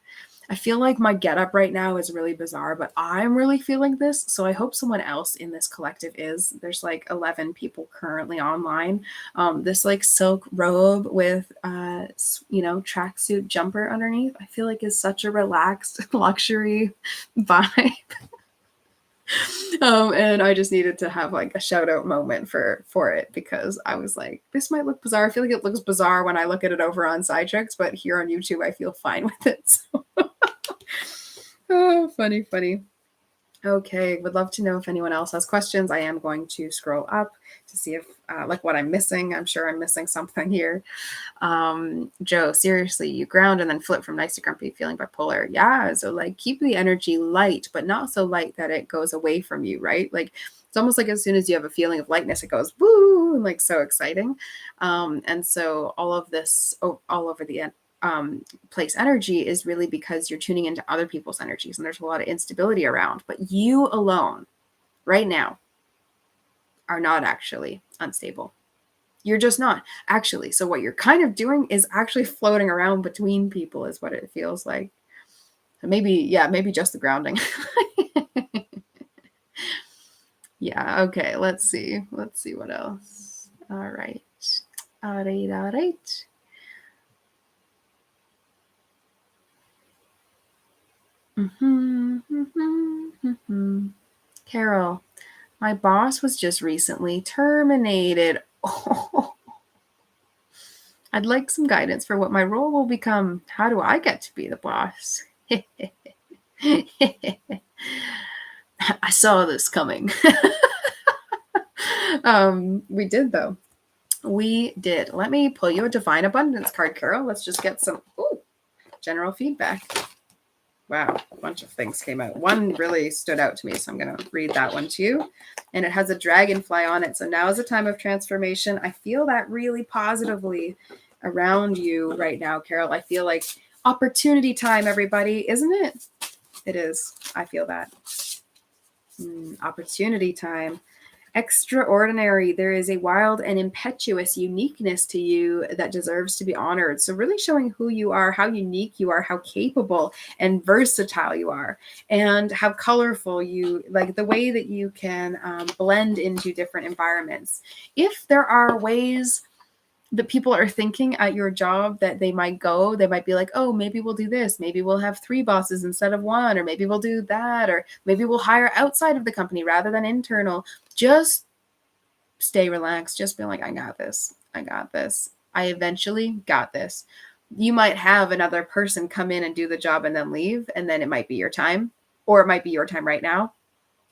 I feel like my getup right now is really bizarre, but I'm really feeling this. So I hope someone else in this collective is. There's like 11 people currently online. This like silk robe with, tracksuit jumper underneath, I feel like is such a relaxed luxury vibe. And I just needed to have like a shout out moment for it, because I was like, this might look bizarre. I feel like it looks bizarre when I look at it over on Psychick, but here on YouTube, I feel fine with it. So. Oh, funny. Okay, would love to know if anyone else has questions. I am going to scroll up to see if like what I'm missing. I'm sure I'm missing something here. Joe, seriously, you ground and then flip from nice to grumpy, feeling bipolar. Yeah, so like keep the energy light, but not so light that it goes away from you, right? Like it's almost like as soon as you have a feeling of lightness, it goes woo, and like so exciting. And so all of this all over the place energy is really because you're tuning into other people's energies, and there's a lot of instability around, but you alone right now are not actually unstable. You're just not actually. So what you're kind of doing is actually floating around between people is what it feels like. Maybe just the grounding. Yeah. Okay. Let's see what else. All right. All right. Carol, my boss was just recently terminated. Oh, I'd like some guidance for what my role will become. How do I get to be the boss? I saw this coming. We did, though. We did. Let me pull you a Divine Abundance card, Carol. Let's just get some general feedback. Wow, a bunch of things came out. One really stood out to me, so I'm going to read that one to you. And it has a dragonfly on it. So now is a time of transformation. I feel that really positively around you right now, Carol. I feel like opportunity time, everybody, isn't it? It is. I feel that. Opportunity time. Extraordinary. There is a wild and impetuous uniqueness to you that deserves to be honored. So really showing who you are, how unique you are, how capable and versatile you are, and how colorful you, like the way that you can blend into different environments. If there are ways that people are thinking at your job that they might be like, oh, maybe we'll do this. Maybe we'll have 3 bosses instead of 1, or maybe we'll do that, or maybe we'll hire outside of the company rather than internal. Just stay relaxed. Just be like, I got this. I eventually got this. You might have another person come in and do the job and then leave, and then it might be your time, or it might be your time right now.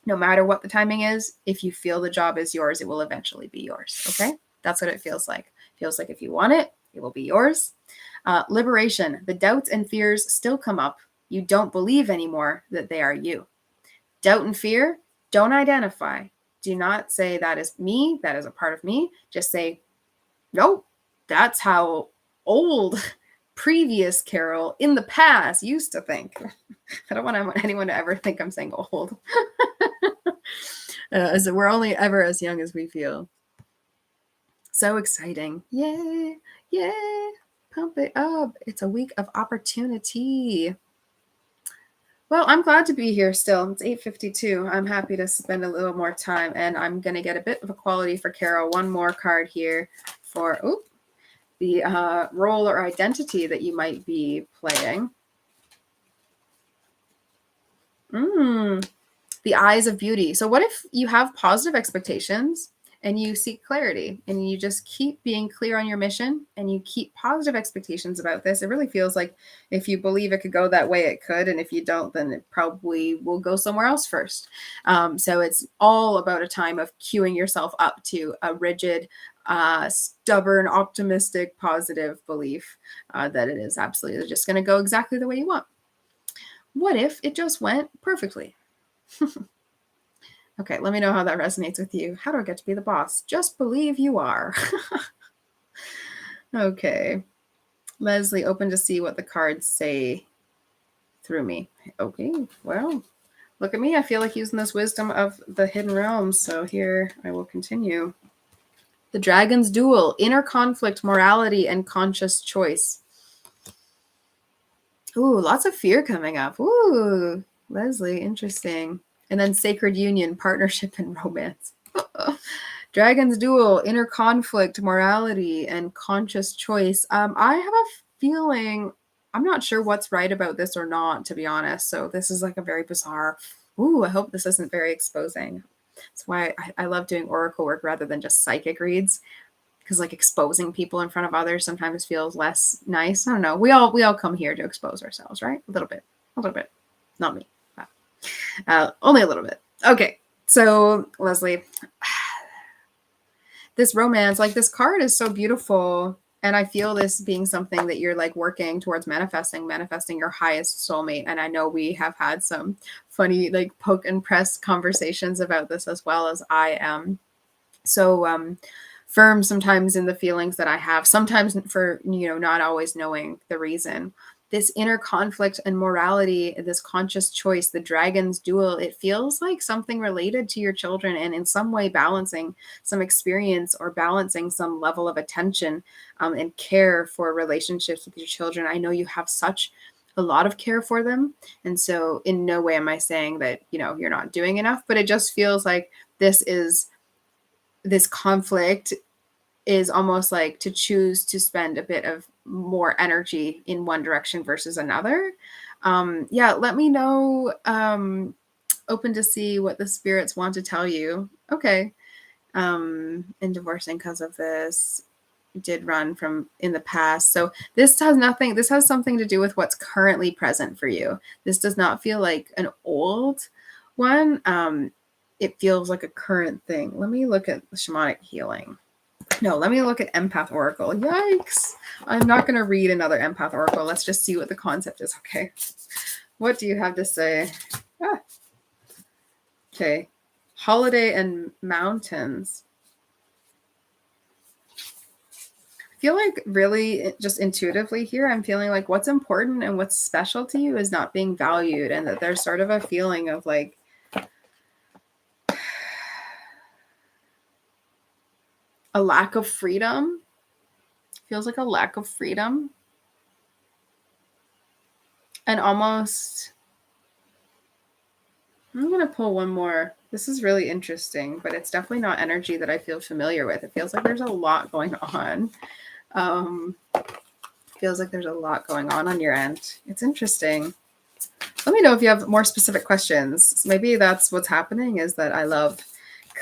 No matter what the timing is, if you feel the job is yours, it will eventually be yours. Okay? That's what it feels like. Feels like if you want it, it will be yours. Liberation. The doubts and fears still come up. You don't believe anymore that they are you. Doubt and fear, don't identify. Do not say that is me, that is a part of me. Just say, nope, that's how old previous Carol in the past used to think. I don't want anyone to ever think I'm saying old. As we're only ever as young as we feel. So exciting. Yay. Pump it up. It's a week of opportunity. Well, I'm glad to be here still. It's 8:52. I'm happy to spend a little more time, and I'm going to get a bit of equality for Carol. One more card here for the role or identity that you might be playing. The eyes of beauty. So what if you have positive expectations and you seek clarity and you just keep being clear on your mission and you keep positive expectations about this? It really feels like if you believe it could go that way, it could. And if you don't, then it probably will go somewhere else first. So it's all about a time of queuing yourself up to a rigid, stubborn, optimistic, positive belief that it is absolutely just going to go exactly the way you want. What if it just went perfectly? Okay, let me know how that resonates with you. How do I get to be the boss? Just believe you are. Okay. Leslie, open to see what the cards say through me. Okay, well, look at me. I feel like using this wisdom of the hidden realms. So here I will continue. The Dragon's Duel, inner conflict, morality, and conscious choice. Ooh, lots of fear coming up. Ooh, Leslie, interesting. And then Sacred Union, partnership and romance. Dragon's Duel, inner conflict, morality, and conscious choice. I have a feeling, I'm not sure what's right about this or not, to be honest. So this is like a very bizarre, ooh, I hope this isn't very exposing. That's why I love doing oracle work rather than just psychic reads. Because like exposing people in front of others sometimes feels less nice. I don't know. We all come here to expose ourselves, right? A little bit. Not me. Only a little bit. Okay. So Leslie, this romance, like this card is so beautiful. And I feel this being something that you're like working towards manifesting your highest soulmate. And I know we have had some funny like poke and press conversations about this as well, as I am so firm sometimes in the feelings that I have, sometimes for, not always knowing the reason. This inner conflict and morality, this conscious choice, the Dragon's Duel, it feels like something related to your children and in some way balancing some experience or balancing some level of attention and care for relationships with your children. I know you have such a lot of care for them. And so in no way am I saying that, you're not doing enough, but it just feels like this conflict is almost like to choose to spend a bit of more energy in one direction versus another. Let me know. Open to see what the spirits want to tell you. Okay. And divorcing because of this, did run from in the past. So this has something to do with what's currently present for you. This does not feel like an old one. It feels like a current thing. Let me look at the shamanic healing. No, let me look at Empath Oracle. Yikes. I'm not going to read another Empath Oracle. Let's just see what the concept is. Okay. What do you have to say? Okay. Holiday and mountains. I feel like really just intuitively here, I'm feeling like what's important and what's special to you is not being valued, and that there's sort of a feeling of like, a lack of freedom. Feels like a lack of freedom. And almost, I'm going to pull one more. This is really interesting, but it's definitely not energy that I feel familiar with. It feels like there's a lot going on. Feels like there's a lot going on your end. It's interesting. Let me know if you have more specific questions. Maybe that's what's happening, is that I love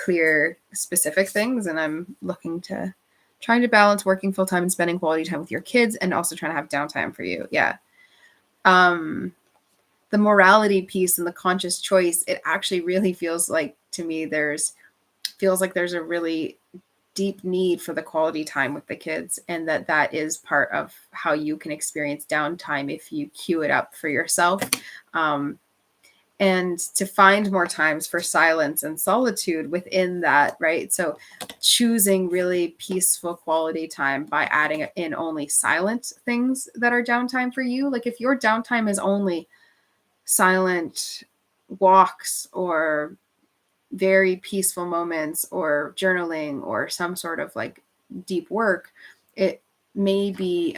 clear, specific things, and I'm trying to balance working full time and spending quality time with your kids, and also trying to have downtime for you. Yeah. The morality piece and the conscious choice, it actually really feels like to me there's a really deep need for the quality time with the kids, and that is part of how you can experience downtime if you cue it up for yourself. And to find more times for silence and solitude within that, right? So choosing really peaceful quality time by adding in only silent things that are downtime for you. Like if your downtime is only silent walks or very peaceful moments or journaling or some sort of like deep work, it may be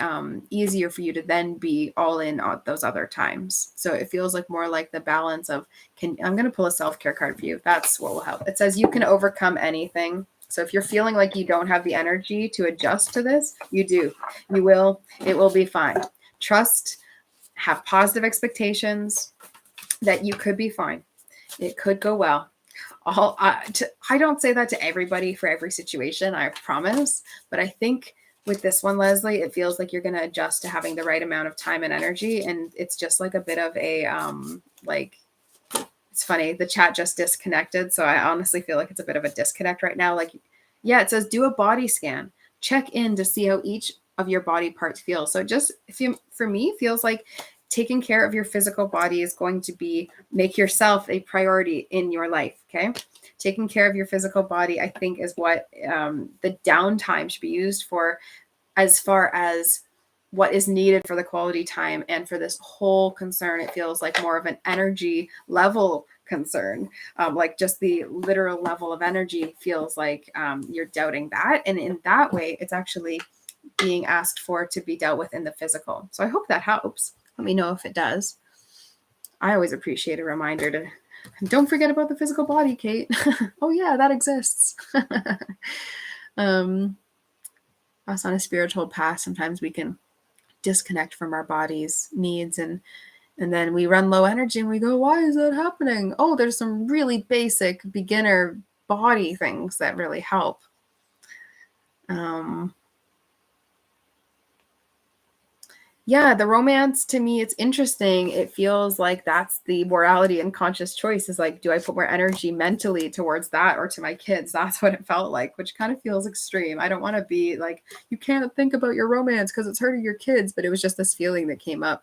easier for you to then be all in on those other times. So it feels like more like the balance of I'm going to pull a self-care card for you. That's what will help. It says you can overcome anything. So if you're feeling like you don't have the energy to adjust to this, you do. You will. It will be fine. Trust, have positive expectations that you could be fine. It could go well. I don't say that to everybody for every situation, I promise. But I think with this one, Leslie, it feels like you're going to adjust to having the right amount of time and energy. And it's just like a bit of a, it's funny. The chat just disconnected. So I honestly feel like it's a bit of a disconnect right now. Like Yeah, it says do a body scan. Check in to see how each of your body parts feel. So just for me, feels like taking care of your physical body is going to be make yourself a priority in your life. Okay. Taking care of your physical body, I think, is what the downtime should be used for, as far as what is needed for the quality time. And for this whole concern, it feels like more of an energy level concern. Like just the literal level of energy feels like you're doubting that. And in that way, it's actually being asked for to be dealt with in the physical. So I hope that helps. Let me know if it does. I always appreciate a reminder to don't forget about the physical body, Kate. Oh yeah, that exists. Us on a spiritual path, sometimes we can disconnect from our body's needs, and then we run low energy and we go, why is that happening? Oh, there's some really basic beginner body things that really help. Yeah, the romance, to me, it's interesting. It feels like that's the morality and conscious choice, is like, do I put more energy mentally towards that or to my kids? That's what it felt like, which kind of feels extreme. I don't want to be like, you can't think about your romance because it's hurting your kids, but it was just this feeling that came up.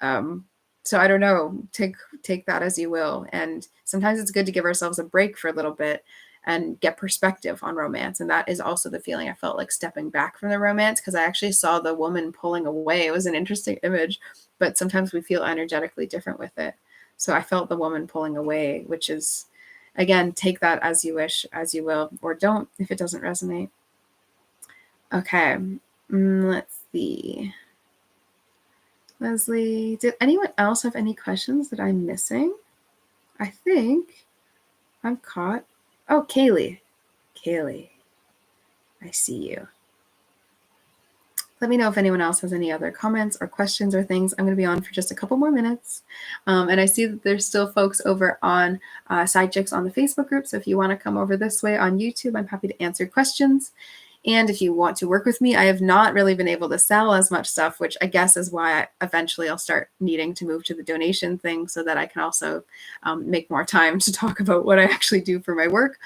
So I don't know, take that as you will. And sometimes it's good to give ourselves a break for a little bit and get perspective on romance. And that is also the feeling I felt like stepping back from the romance, because I actually saw the woman pulling away. It was an interesting image, but sometimes we feel energetically different with it. So I felt the woman pulling away, which is, again, take that as you wish, as you will, or don't if it doesn't resonate. Okay, let's see. Leslie, did anyone else have any questions that I'm missing? I think I'm caught. Oh, Kaylee. Kaylee, I see you. Let me know if anyone else has any other comments or questions or things. I'm going to be on for just a couple more minutes. And I see that there's still folks over on Psychick on the Facebook group. So if you want to come over this way on YouTube, I'm happy to answer questions. And if you want to work with me, I have not really been able to sell as much stuff, which I guess is why eventually I'll start needing to move to the donation thing, so that I can also make more time to talk about what I actually do for my work.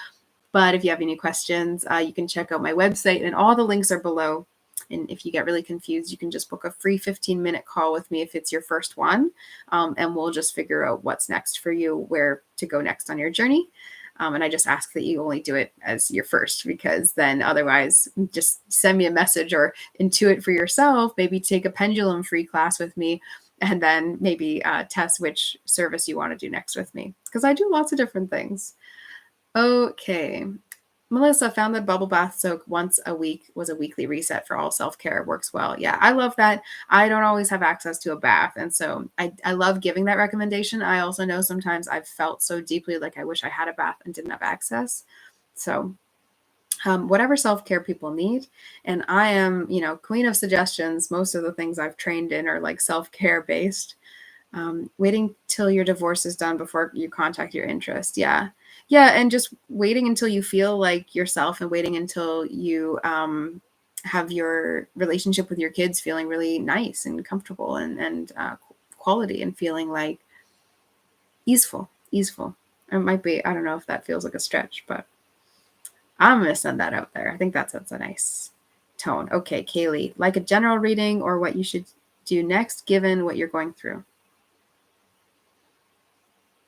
But if you have any questions, you can check out my website, and all the links are below. And if you get really confused, you can just book a free 15-minute call with me if it's your first one. And we'll just figure out what's next for you, where to go next on your journey. And I just ask that you only do it as your first, because then otherwise just send me a message or intuit for yourself. Maybe take a pendulum free class with me, and then maybe test which service you want to do next with me, because I do lots of different things. Okay. Melissa found that bubble bath soak once a week was a weekly reset for all self-care. Works well. Yeah, I love that. I don't always have access to a bath. And so I love giving that recommendation. I also know sometimes I've felt so deeply like I wish I had a bath and didn't have access. So whatever self-care people need. And I am, queen of suggestions. Most of the things I've trained in are like self-care based. Waiting till your divorce is done before you contact your interest. Yeah. And just waiting until you feel like yourself, and waiting until you have your relationship with your kids feeling really nice and comfortable and quality, and feeling like easeful. It might be, I don't know if that feels like a stretch, but I'm going to send that out there. I think that's a nice tone. Okay, Kaylee, like a general reading or what you should do next given what you're going through?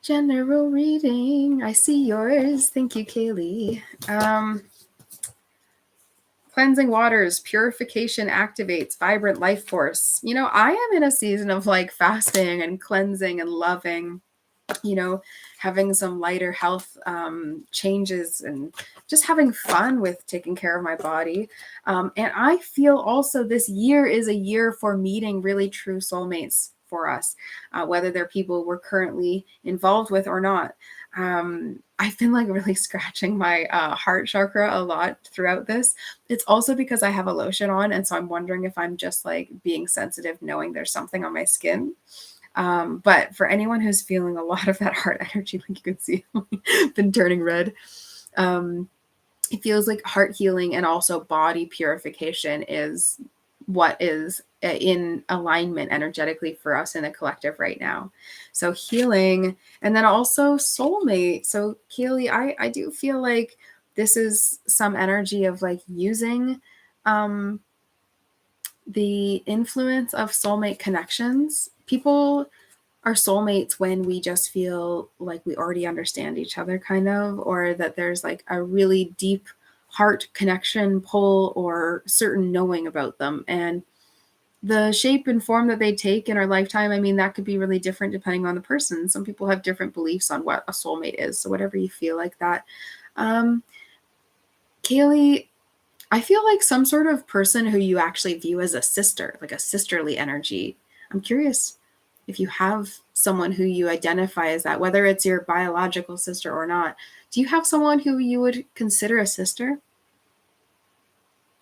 General reading. I see yours. Thank you, Kaylee. Cleansing waters, purification activates vibrant life force. I am in a season of like fasting and cleansing and loving, having some lighter health changes, and just having fun with taking care of my body. And I feel also this year is a year for meeting really true soulmates for us, whether they're people we're currently involved with or not. I've been like really scratching my heart chakra a lot throughout this. It's also because I have a lotion on. And so I'm wondering if I'm just like being sensitive, knowing there's something on my skin. But for anyone who's feeling a lot of that heart energy, like you can see, been turning red. It feels like heart healing and also body purification is what is in alignment energetically for us in the collective right now. So healing, and then also soulmate. So Keely, I do feel like this is some energy of like using the influence of soulmate connections. People are soulmates when we just feel like we already understand each other, kind of, or that there's like a really deep heart connection, pull, or certain knowing about them. And the shape and form that they take in our lifetime, I mean, that could be really different depending on the person. Some people have different beliefs on what a soulmate is. So whatever you feel like that. Kaylee, I feel like some sort of person who you actually view as a sister, like a sisterly energy. I'm curious if you have someone who you identify as that, whether it's your biological sister or not. Do you have someone who you would consider a sister?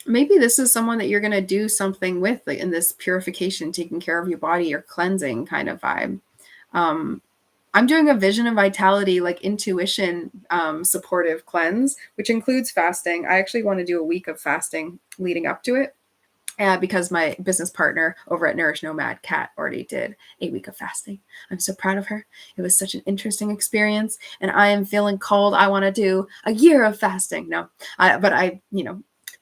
Maybe this is someone that you're going to do something with, like in this purification, taking care of your body or cleansing kind of vibe. I'm doing a vision of vitality, like intuition, supportive cleanse, which includes fasting. I actually want to do a week of fasting leading up to it. Because my business partner over at Nourish Nomad, Kat, already did a week of fasting. I'm so proud of her. It was such an interesting experience, and I am feeling called. I want to do a year of fasting. No, but I,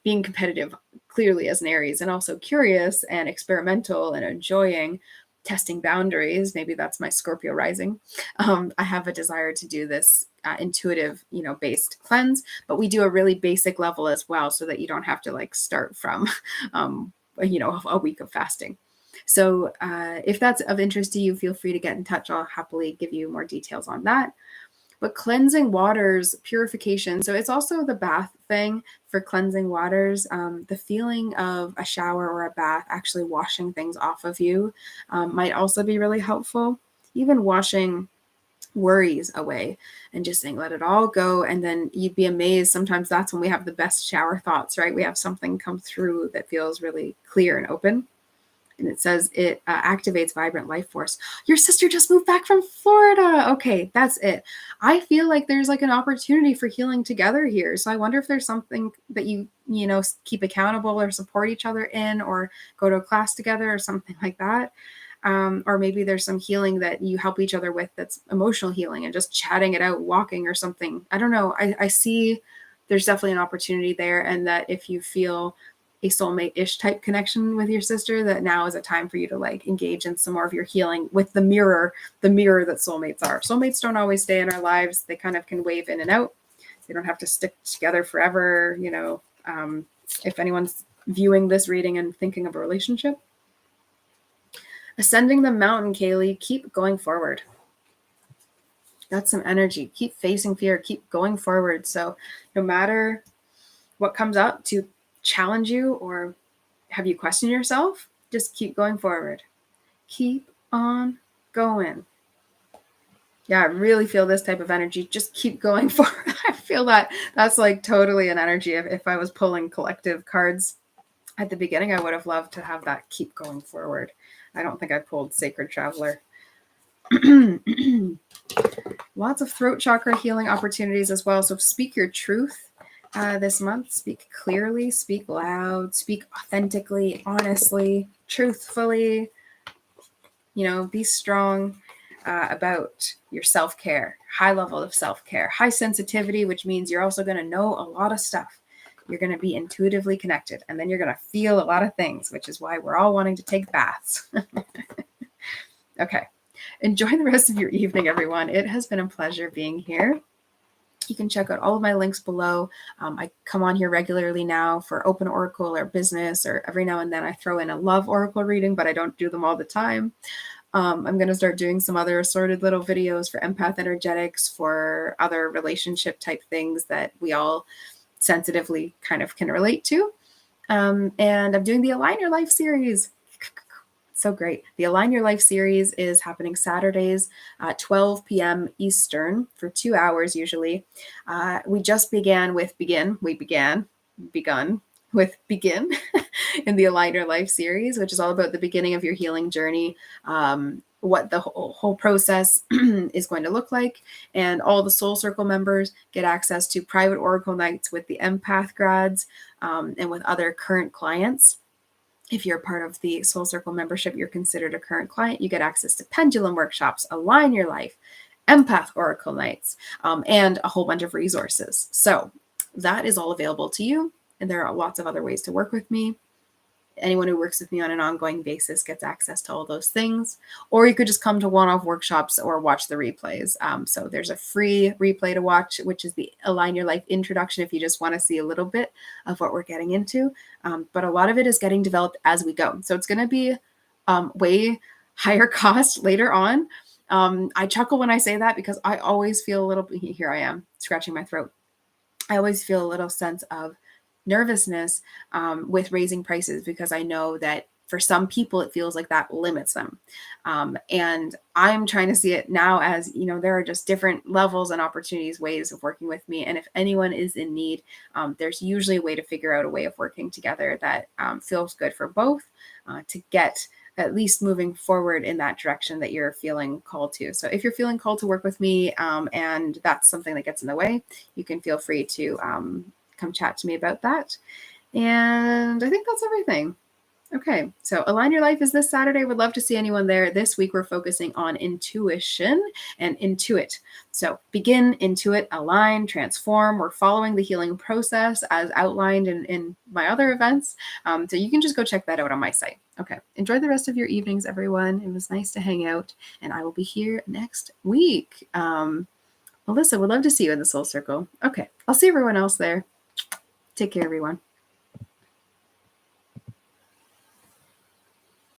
being competitive clearly as an Aries, and also curious and experimental and enjoying testing boundaries. Maybe that's my Scorpio rising. I have a desire to do this intuitive, based cleanse, but we do a really basic level as well, so that you don't have to like start from, a week of fasting. So if that's of interest to you, feel free to get in touch. I'll happily give you more details on that. But cleansing waters, purification. So it's also the bath thing for cleansing waters. The feeling of a shower or a bath actually washing things off of you might also be really helpful. Even washing worries away and just saying, let it all go. And then you'd be amazed. Sometimes that's when we have the best shower thoughts, right? We have something come through that feels really clear and open. And it says it activates vibrant life force. Your sister just moved back from Florida. Okay, that's it. I feel like there's like an opportunity for healing together here. So I wonder if there's something that you keep accountable or support each other in, or go to a class together or something like that. Or maybe there's some healing that you help each other with that's emotional healing and just chatting it out, walking or something. I don't know. I see there's definitely an opportunity there, and that if you feel a soulmate-ish type connection with your sister, that now is a time for you to like engage in some more of your healing with the mirror that soulmates are. Soulmates don't always stay in our lives. They kind of can wave in and out. They don't have to stick together forever. If anyone's viewing this reading and thinking of a relationship, ascending the mountain, Kaylee, keep going forward. That's some energy. Keep facing fear, keep going forward. So no matter what comes up to challenge you or have you question yourself, just keep going forward. Keep on going. Yeah, I really feel this type of energy. Just keep going forward. I feel that's like totally an energy. If I was pulling collective cards at the beginning, I would have loved to have that keep going forward. I don't think I pulled Sacred Traveler. Lots of throat chakra healing opportunities as well. So speak your truth this month. Speak clearly, speak loud, speak authentically, honestly, truthfully. Be strong about your self-care, high level of self-care, high sensitivity, which means you're also going to know a lot of stuff. You're going to be intuitively connected, and then you're going to feel a lot of things, which is why we're all wanting to take baths. Okay. Enjoy the rest of your evening, everyone. It has been a pleasure being here. You can check out all of my links below. I come on here regularly now for open oracle or business, or every now and then I throw in a love oracle reading, but I don't do them all the time. I'm going to start doing some other assorted little videos for empath energetics, for other relationship type things that we all sensitively kind of can relate to. And I'm doing the Align Your Life series. So great. The Align Your Life series is happening Saturdays at 12 p.m. Eastern for 2 hours usually. We just begun with Begin in the Align Your Life series, which is all about the beginning of your healing journey, what the whole process is going to look like. And all the Soul Circle members get access to private oracle nights with the empath grads and with other current clients. If you're part of the Soul Circle membership, you're considered a current client. You get access to pendulum workshops, Align Your Life, empath oracle nights, and a whole bunch of resources. So that is all available to you. And there are lots of other ways to work with me. Anyone who works with me on an ongoing basis gets access to all those things. Or you could just come to one-off workshops or watch the replays. So there's a free replay to watch, which is the Align Your Life introduction if you just want to see a little bit of what we're getting into. But a lot of it is getting developed as we go. So it's going to be way higher cost later on. I chuckle when I say that because I always feel a little, here I am scratching my throat. I always feel a little sense of nervousness with raising prices because I know that for some people it feels like that limits them. And I'm trying to see it now as, there are just different levels and opportunities, ways of working with me. And if anyone is in need, there's usually a way to figure out a way of working together that feels good for both to get at least moving forward in that direction that you're feeling called to. So if you're feeling called to work with me and that's something that gets in the way, you can feel free to come chat to me about that. And I think that's everything. Okay, so Align Your Life is this Saturday. Would love to see anyone there. This week, we're focusing on intuition and intuit. So begin, intuit, align, transform. We're following the healing process as outlined in my other events. So you can just go check that out on my site. Okay, enjoy the rest of your evenings, everyone. It was nice to hang out, and I will be here next week. Melissa, would love to see you in the Soul Circle. Okay, I'll see everyone else there. Take care, everyone.